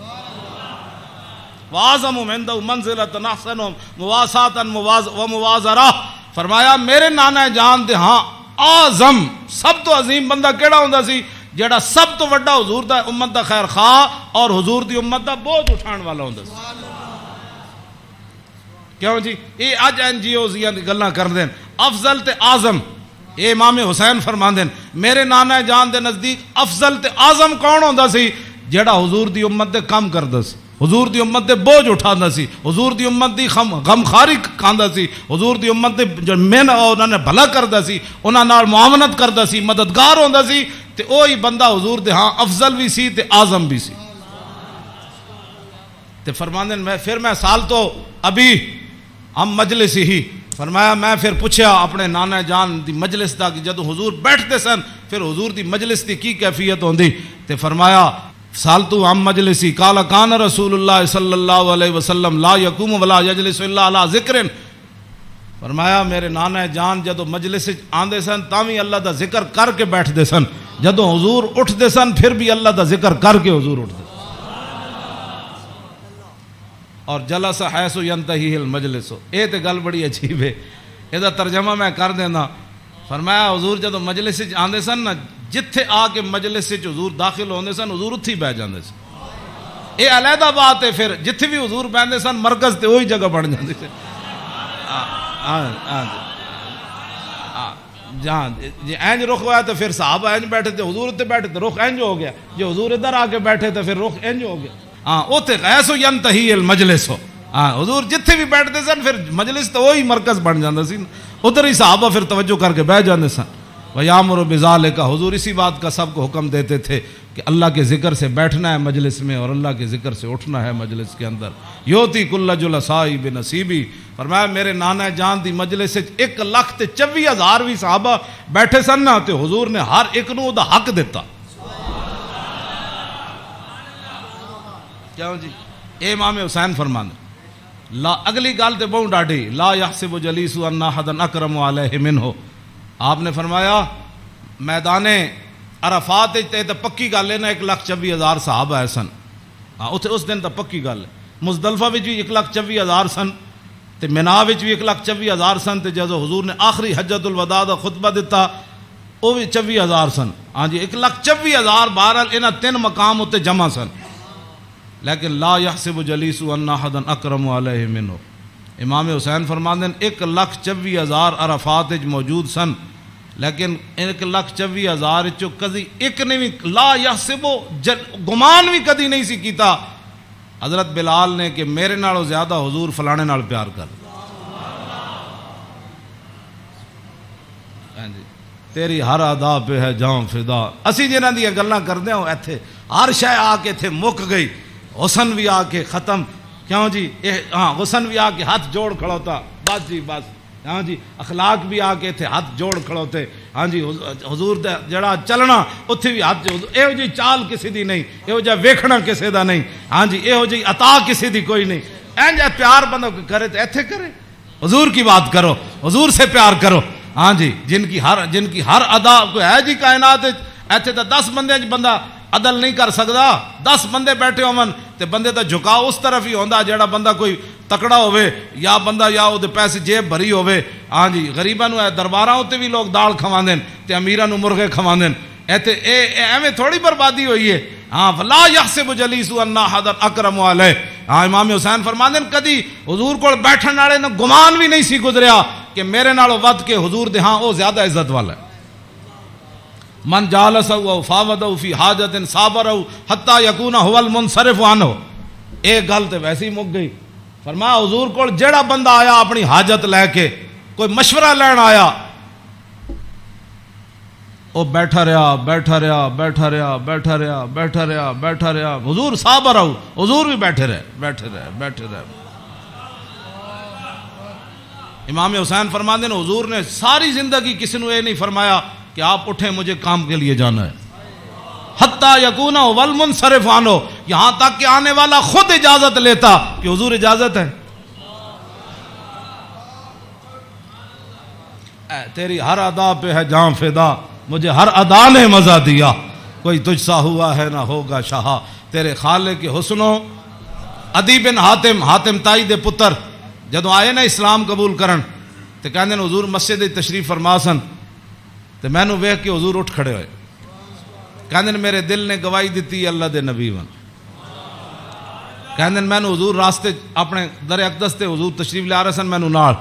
واعظم من عندہ منزلۃ احسن مواساۃ و موازرہ. فرمایا میرے نانا جان دے ہاں اعظم سب تو عظیم بندہ کیڑا ہوندا سی جڑا سب تو بڑا حضور دا امت دا خیر خواہ اور حضور دی امت دا بوجھ اٹھان والا ہوندا سی. کیوں جی یہ اج این جی اوز دی گلاں کر دین افضل تے اعظم. اے امام حسین فرماندے میرے نانا جان دے نزدیک افضل تے اعظم کون ہوندا سی جڑا حضور دی امت دے کام کردا سی, حضور دی امت دے بوجھ اٹھاندا سی, حضور دی امت دی غمخاری کھاندا سی, حضور دی امت دے جو مین انہاں نے بھلا کردا سی, انہاں نال معاونت کردا سی, مددگار ہوندا سی. تے اوہی بندہ حضور دے ہاں افضل بھی سی تے اعظم بھی سی. تے فرماندے میں سال تو ابھی ہم مجلس ہی. فرمایا میں پھر پوچھا اپنے نانا جان دی مجلس دا کہ جدو حضور بیٹھتے سن پھر حضور دی مجلس دی کی کیفیت ہوندی. تے فرمایا سالتو ہم مجلسی قال کان رسول اللہ صلی اللہ علیہ وسلم لا یقوم ولا یجلس الا علی ذکر. فرمایا میرے نانا جان جدو مجلس آندے سن تاوی اللہ دا ذکر کر کے بیٹھتے سن, جدو حضور اٹھتے سن پھر بھی اللہ دا ذکر کر کے حضور اٹھتے. اور جلس حیث ینتہی المجلس. اے تے گل بڑی عجیب ہے, اے دا ترجمہ میں کر دینا. فرمایا حضور جدو مجلس آندے سن نا جتھے آ کے مجلس حضور داخل ہوندے سن حضور اتھی بیٹھ جاندے سن. اے علیحدہ بات ہے, پھر جتھے بھی حضور بیٹھتے سن مرکز تے وہی جگہ بن جاندی سی. جہاں جی اینج رخ ہوا تو پھر صحابہ اینج بیٹھے تھے, حضور اتنے بیٹھے تو رخ اینج ہو گیا, جو حضور ادھر آ کے بیٹھے تو پھر رخ اینج ہو گیا. ہاں اوتے غیث ینتہی المجلس ہو. ہاں حضور جتھے بھی بیٹھتے سن پھر مجلس تو وہی مرکز بن جاتا سی, ادھر ہی صحابہ پھر توجہ کر کے بیٹھ جاتے سن. وَيَأْمُرُ بِذَلِكَ. حضور اسی بات کا سب کو حکم دیتے تھے کہ اللہ کے ذکر سے بیٹھنا ہے مجلس میں اور اللہ کے ذکر سے اٹھنا ہے مجلس کے اندر. یوتی کل جلسائی بنصیبی. فرمایا میرے نانا جان دی مجلس 1,24,000 بھی صحابہ بیٹھے سن نا تے حضور نے ہر ایک نو دا حق دیتا. کیوں جی اے امام حسین فرماندے لا اگلی گل تے بہت ڈاڈی لا یحسب جلیس ان احد اکرم علیہ منہ. آپ نے فرمایا میدان عرفات تے تو پکی گل ہے نا 1,24,000 صحابہ آئے سن. ہاں اتنے اس دن تو پکی گل ہے. مزدلفہ بھی 1,24,000 سن تے مینا بھی 1,24,000 سن تے جدو حضور نے آخری حجت الوداع دا خطبہ دیتا وہ بھی 24,000 سن. ہاں جی 1,24,000 بہرحال انہاں 3 مقام اتنے جمع سن. لیکن لا یحسب جلیس ان احدا اکرم علیہ منہ. امام حسین فرماندے ہیں 1,24,000 عرفات موجود سن لیکن 1,24,000 چو کدی ایک نے بھی لا یحسب گمان بھی کدی نہیں سی کیتا حضرت بلال نے کہ میرے نالوں زیادہ حضور فلانے نال پیار کر. تیری ہر ادا پہ ہے جاں فدا. اسی جنہاں دی گلاں کردے ہوں ایتھے ہر شے آ کے ایتھے مک گئی. حسن بھی آ کے ختم. کیوں جی ہاں حسن بھی آ کے ہاتھ جوڑ کھڑوتا بس جی بس. ہاں جی اخلاق بھی آ کے اتنے ہاتھ جوڑ کھڑوتے. ہاں جی حضور دا جڑا چلنا اتنے بھی ہاتھ یہو جی چال کسی دی نہیں, یہو جا ویکھنا کسی دا نہیں. ہاں جی یہو جی عطا کسی دی کوئی نہیں. این جا پیار بندہ کرے تو ایتھے کرے. حضور کی بات کرو, حضور سے پیار کرو. ہاں جی جن کی ہر ادا کوئی ہے جی کائنات ایتھے تو 10 بندے بندہ عدل نہیں کر سکتا. 10 بندے بیٹھے ہون تے بندے دا جھکاؤ اس طرف ہی ہوندا جیڑا بندہ کوئی تکڑا ہوئے یا بندہ یا وہ پیسے جیب بھری ہوئے. ہاں جی غریباں نو درباراں تے بھی لوگ دال کھواندے تے امیراں نو مرغے کھواندے. ایتھے ایویں تھوڑی بربادی ہوئی ہے. ہاں فلا یحسب جلیس ان احد اکرم علیہ. ہاں امام حسین فرماندے کدی حضور کول بیٹھن والے نو گمان بھی نہیں سی گزریا کہ میرے نالوں ود کے حضور دے ہاں او زیادہ عزت والا ہے. من جالسہ او فاوضہ فی حاجت صابرہ حتی یکون هو المنصرف عنہ. ایک گل تے ویسے ہی مک گئی. فرمایا حضور کول جیڑا بندہ آیا اپنی حاجت لے کے کوئی مشورہ لین آیا وہ بیٹھا رہا بیٹھا رہا بیٹھا رہا بیٹھا رہا بیٹھا رہا بیٹھا رہا. حضور صابر رہو, حضور بھی بیٹھے رہے بیٹھے رہے بیٹھے رہے. امام حسین فرماندے ہیں حضور نے ساری زندگی کسی نے یہ نہیں فرمایا کہ آپ اٹھیں مجھے کام کے لیے جانا ہے. حتیٰ یکون والمنصرف عنہ, یہاں تک کہ آنے والا خود اجازت لیتا کہ حضور اجازت ہے. تیری ہر ادا پہ ہے جاں فدا, مجھے ہر ادا نے مزہ دیا. کوئی تجھ سا ہوا ہے نہ ہوگا شاہ. تیرے خالق کے حسنوں. عدی بن حاتم تائی دے پتر جدو آئے نا اسلام قبول کرن تے کہندے نے حضور مسجد تشریف فرما سن تے میں نو ویکھ کے حضور اٹھ کھڑے ہوئے. کہندے نے میرے دل نے گواہی دیتی اللہ دے نبی ون. کہندے میں نو حضور راستے اپنے در اقدس تے حضور تشریف لے آ رہے سن میں نو نال.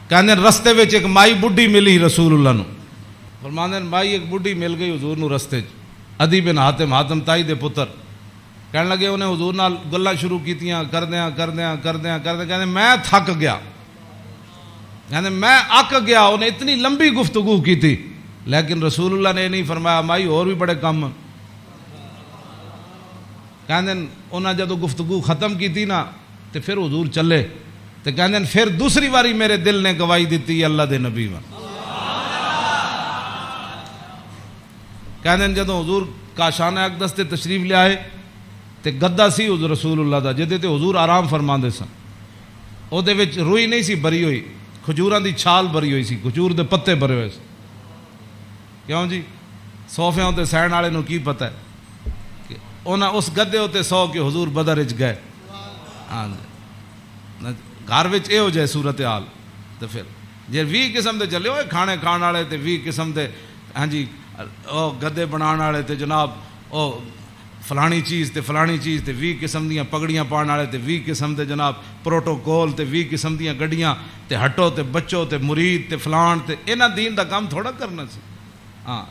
کہندے رستے وچ ایک مائی بڈھی ملی رسول اللہ نو. فرماندے مائی ایک بڈھی مل گئی حضور نو رستے. عدی بن حاتم تائی دے پتر کہنے لگے انہیں حضور نال گلاں شروع کیتیاں کردیاں کہندے میں تھک گیا. کہندے میں اک گیا. انہیں اتنی لمبی گفتگو کی تھی لیکن رسول اللہ نے یہ نہیں فرمایا مائی اور بھی بڑے کم. کہندے انہاں جدو گفتگو ختم کی تھی نا تو پھر حضور چلے تو کہندے پھر دوسری باری میرے دل نے گواہی دیتی اللہ دے نبی ون. کہندے جدو حضور کاشانہ اقدس تے تشریف لے آئے تے گدا سی حضور رسول اللہ دا جدے تے حضور آرام فرماندے سن. او دے وچ روئی نہیں سی بری ہوئی, کھجوراں دی چھال بری ہوئی سی, کھجور دے پتے بھرے ہوئے سی. کیوں جی صوفیاں تے سہن والے نو کی پتہ ہے کہ انہاں اس گدے تے سو کے حضور بدر وچ گئے. ہاں گھر وچ اے ہو جائے صورتحال تے پھر جے 20 قسم دے چلے ہوئے کھانے کھان والے تے 20 قسم دے ہاں جی او گدے بنان والے تے جناب او فلانی چیز تے فلانی چیز تے 20 قسم دیاں پگڑیاں پان والے تے 20 قسم دے جناب پروٹوکول تے 20 قسم دیاں گڈیاں تے ہٹو تے بچو تے مرید تے فلان تے انہاں دین دا کام تھوڑا کرنا سی. ہاں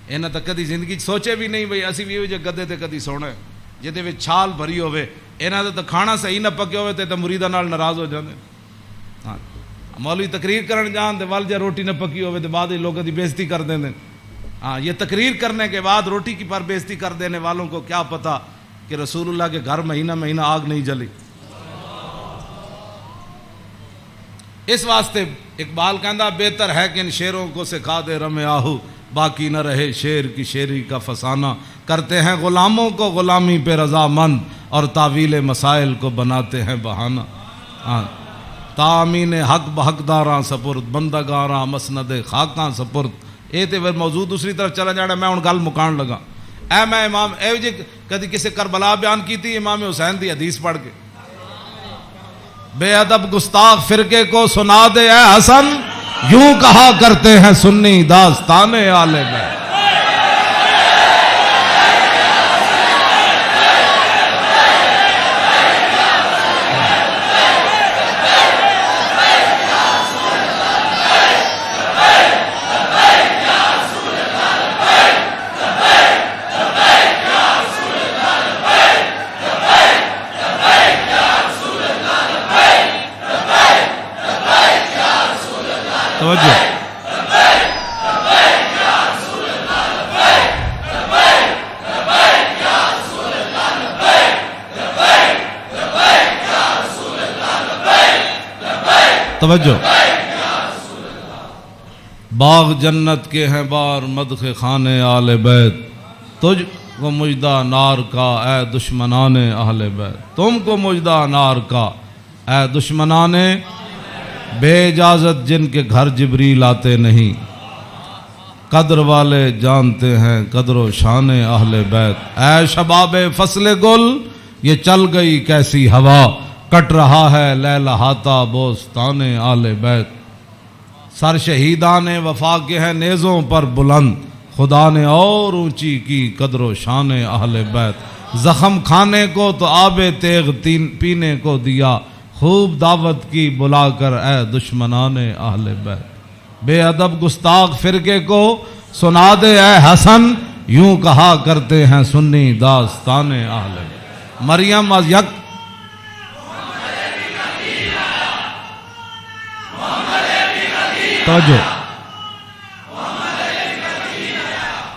انہاں تا کدی زندگی سوچے بھی نہیں بھئی اسی بھی او جے گدے تے کدی سونا ہے جہدے وچ چھال بھری ہوے. انہاں دا تے کھانا صحیح نہ پکے ہوے تے مریداں نال ناراض ہو جاندے. ہاں مولوی تقریر کرن جان تے ول جے روٹی نہ پکی ہوے تے بعد لوگاں دی بے عزتی کر دیندے. ہاں یہ تقریر کرنے کے بعد روٹی کی پر بے عزتی کر دینے والوں کو کیا پتا کہ رسول اللہ کے گھر مہینہ آگ نہیں جلی. اس واسطے اقبال کہندا بہتر ہے کہ ان شیروں کو سکھا دے رم آہو باقی نہ رہے شیر کی شیری کا فسانہ. کرتے ہیں غلاموں کو غلامی پہ رضامند اور تعویل مسائل کو بناتے ہیں بہانہ. ہاں تامین حق بحقداراں سپرد بندگاراں مسند خاکاں سپرد یہ تو پھر موضوع دوسری طرف چلا جانا. میں ہوں گل مکان لگا. میں امام جی کدی کسی کربلا بیان کی تھی امام حسین دی حدیث پڑھ کے, بے ادب گستاخ فرقے کو سنا دے اے حسن, یوں کہا کرتے ہیں سنی داستان آل بیت. توجہ, باغ جنت کے ہیں بار مدح خانے آل بیت, تجھ کو مجدہ نار کا اے دشمنان اہل بیت. تم کو مجدہ نار کا اے دشمنان, بے اجازت جن کے گھر جبریل آتے نہیں, قدر والے جانتے ہیں قدر و شان اہل بیت. اے شباب فصل گل یہ چل گئی کیسی ہوا, کٹ رہا ہے لہلہاتا بوستان آل بیت. سر شہیدان وفا کے ہیں نیزوں پر بلند, خدا نے اور اونچی کی قدر و شان اہل بیت. زخم کھانے کو تو آب تیغ پینے کو دیا, خوب دعوت کی بلا کر اے دشمنان اہل بیت. بے ادب گستاخ فرقے کو سنا دے اے حسن, یوں کہا کرتے ہیں سنی داستان اہل بیت. مریم از یک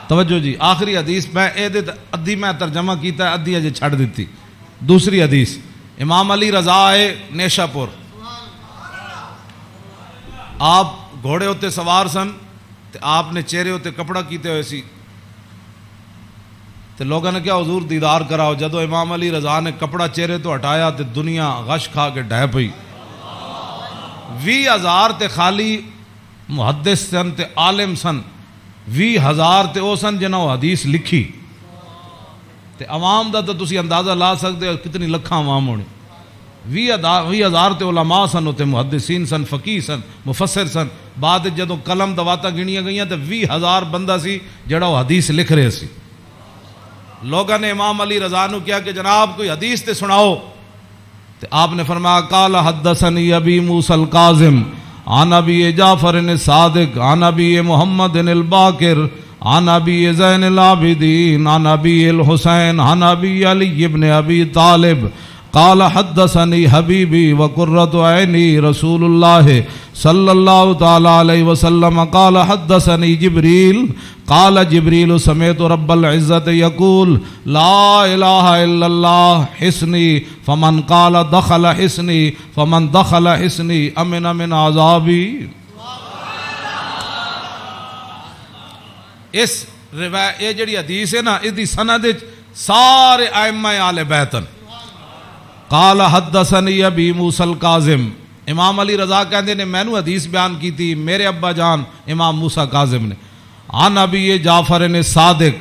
توجہ جی, آخری حدیث میں ادھی میں ترجمہ کیتا ہے, ادھی اجے چھڑ دیتی. دوسری حدیث امام علی رضا آئے نیشا پور, آپ گھوڑے ہوتے سوار سن, آپ نے چہرے ہوتے کپڑا کیتے ہوئے سی, تو لوگوں نے کیا حضور دیدار کراؤ. جدو امام علی رضا نے کپڑا چہرے تو ہٹایا تو دنیا غش کھا کے ڈہ پئی. 20,000 تے خالی محدث سن تے عالم سن, 20,000 تے او سن جنہوں حدیث لکھی, تے عوام دا تو تسی اندازہ لا سکتے ہو کتنی لکھاں عوام ہونے. 20,000 تے علماء سن, تے محدثین سن, فقیہ سن, مفسر سن. بعد جدو قلم دواتا گنیاں گئیاں تے 20,000 بندہ سی جڑا وہ حدیث لکھ رہے سی. لوگوں نے امام علی رضا نو کیا کہ جناب کوئی حدیث تے سناؤ, تے آپ نے فرمایا قال حدثنی ابی موسیٰ الکاظم عن ابی جعفر الصادق عن ابی محمد الباقر عن ابی زین العابدین عن ابی الحسین عن ابی علی ابن ابی طالب قال حدثنی حبیبی وقرۃ عینی رسول اللہ صلی اللہ تعالی علیہ وسلم قال حدثنی جبریل قال جبریل سمعت رب العزت یقول لا الہ الا اللہ حسنی فمن قال دخل حسنی فمن دخل حسنی امن من عذابی. اس روایت یہ جڑی حدیث ہے نا, اس دی سند سارے ائمہ آل بیت. قال حدثنی ابی موسیٰ الکاظم, امام علی رضا کہندے نے مینوں حدیث بیان کی تھی میرے ابا جان امام موسیٰ کاظم نے. عن ابی جعفر صادق,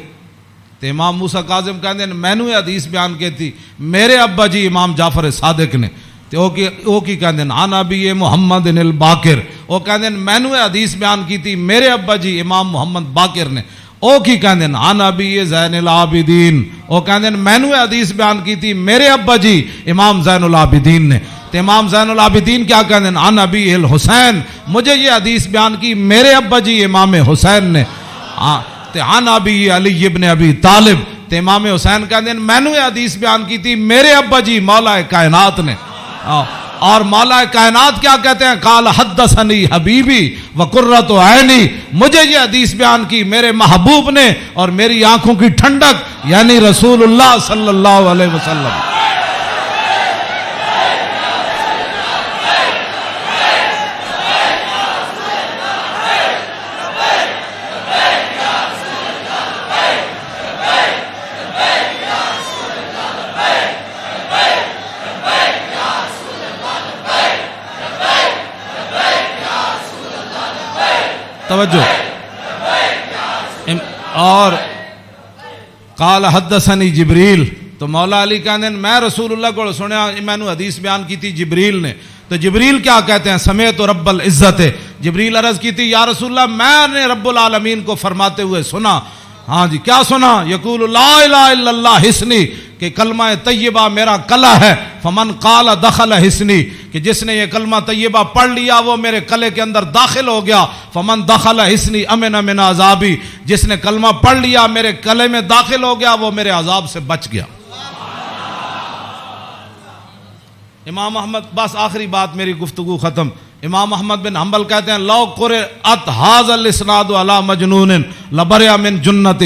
تے امام موسیٰ کاظم کہندے نے مینوں حدیث بیان کی تھی میرے ابا جی امام جعفر صادق نے. تے او کی کہندے نے عن ابی محمد الباقر, او کہندے نے مینوں حدیث بیان کی تھی میرے ابا جی امام محمد باقر نے. او کی کہندے ہیں عن ابی زین العابدین, او کہندے ہیں مینوں حدیث بیان کی تھی میرے ابا جی امام زین العابدین نے. تو امام زین العابدین کیا کہندے ہیں عن ابی الحسین, مجھے یہ حدیث بیان کی میرے ابا جی امام حسین نے. تو عن ابی علی ابن ابی طالب, تو امام حسین کہندے ہیں مینوں یہ حدیث بیان کی تھی میرے ابا جی مولا کائنات نے. اور مولا کائنات کیا کہتے ہیں قال حدثنی حبیبی وقرۃ عینی, مجھے یہ حدیث بیان کی میرے محبوب نے اور میری آنکھوں کی ٹھنڈک یعنی رسول اللہ صلی اللہ علیہ وسلم. توجہ, اور قال حدثنی جبریل، تو مولا علی کہتے ہیں میں رسول اللہ کو سنیا، میں نے حدیث بیان کی تھی جبریل نے، تو جبریل کیا کہتے ہیں؟ سمیت رب العزت، جبریل عرض کی تھی یا رسول اللہ میں نے رب العالمین کو فرماتے ہوئے سنا، ہاں جی کیا سنا؟ یقول لا الہ الا اللہ حسنی، کہ کلمہ طیبہ میرا کلہ ہے، فمن قال دخل حسنی، کہ جس نے یہ کلمہ طیبہ پڑھ لیا وہ میرے کلے کے اندر داخل ہو گیا، فمن دخل حسنی امن من عذابی، جس نے کلمہ پڑھ لیا میرے کلے میں داخل ہو گیا وہ میرے عذاب سے بچ گیا۔ امام احمد، بس آخری بات میری گفتگو ختم، امام احمد بن حنبل کہتے ہیں لو قرأت ھذا الاسناد علی مجنون لبرئ من جنتہ،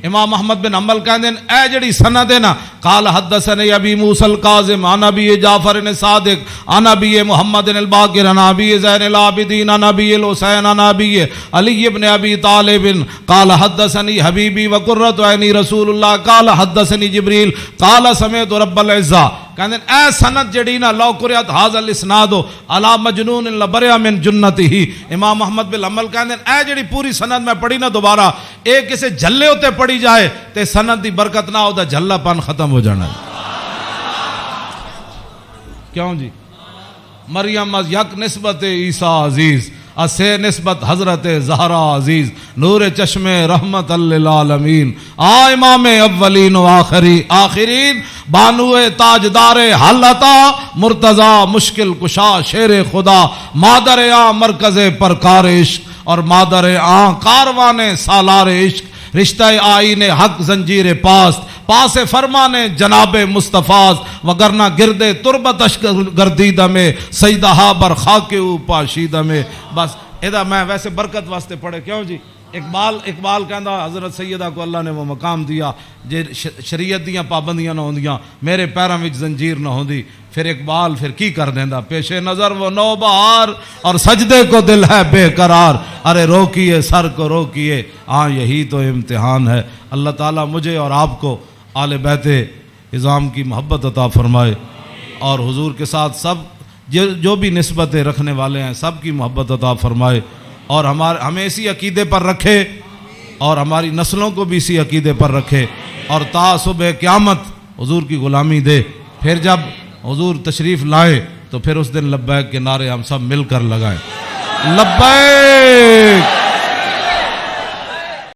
امام احمد بن حنبل کہتے ہیں اے جڑی سند ہے نا، قال حدثني ابی موسی الکاظم عن ابی جعفر صادق عن ابی محمد الباقر عن ابی زین العابدین عن ابی الحسین عن ابی علی بن ابی طالب قال حدثني حبیبی وقرۃ عینی رسول اللہ قال حدثني جبریل قال سمعت رب العزہ، کہتے ہیں اے سند جڑی نا لو قرأت ھذا الاسناد علی مجنون لبرئ من جنتہ، امام احمد بن حنبل کہتے ہیں اے جڑی پوری سند میں پڑھی نا دوبارہ ایک کسے جھلے ہوتے پڑھی جائے تے سند دی برکت نہ ہو دا جھلا پن ختم ہو جانا ہے۔ کیوں جی؟ مریم از یک نسبت عیسیٰ عزیز، اسے نسبت حضرت زہرا عزیز، نور چشم رحمت للعالمین، امام اولین و آخرین، بانو تاجدار حالتا مرتضی مشکل کشا شیر خدا، مادر مرکز پرکار عشق اور مادر کاروان سالار عشق، رشتہ آئین حق زنجیر پاس فرمان جناب مصطفیٰ، وگرنہ گرد تربتش گردیدہ میں سیدہا بر خاک او پاشیدہ میں۔ بس ادا میں ویسے برکت واسطے پڑھے، کیوں جی؟ اقبال کہندا حضرت سیدہ کو اللہ نے وہ مقام دیا جے شریعت دیاں پابندیاں نہ ہوندیاں میرے پیراں وچ زنجیر نہ ہوندی، پھر اقبال پھر کی کر دیندا، پیش نظر وہ نو بہار اور سجدے کو دل ہے بے قرار، ارے روکیے سر کو روکیے، ہاں یہی تو امتحان ہے۔ اللہ تعالیٰ مجھے اور آپ کو آل بیت اعظام کی محبت عطا فرمائے، اور حضور کے ساتھ سب جو بھی نسبتیں رکھنے والے ہیں سب کی محبت عطا فرمائے، اور ہمیں اسی عقیدے پر رکھے اور ہماری نسلوں کو بھی اسی عقیدے پر رکھے، اور تا صبح قیامت حضور کی غلامی دے۔ پھر جب حضور تشریف لائے تو پھر اس دن لبیک کے نعرے ہم سب مل کر لگائیں، لبیک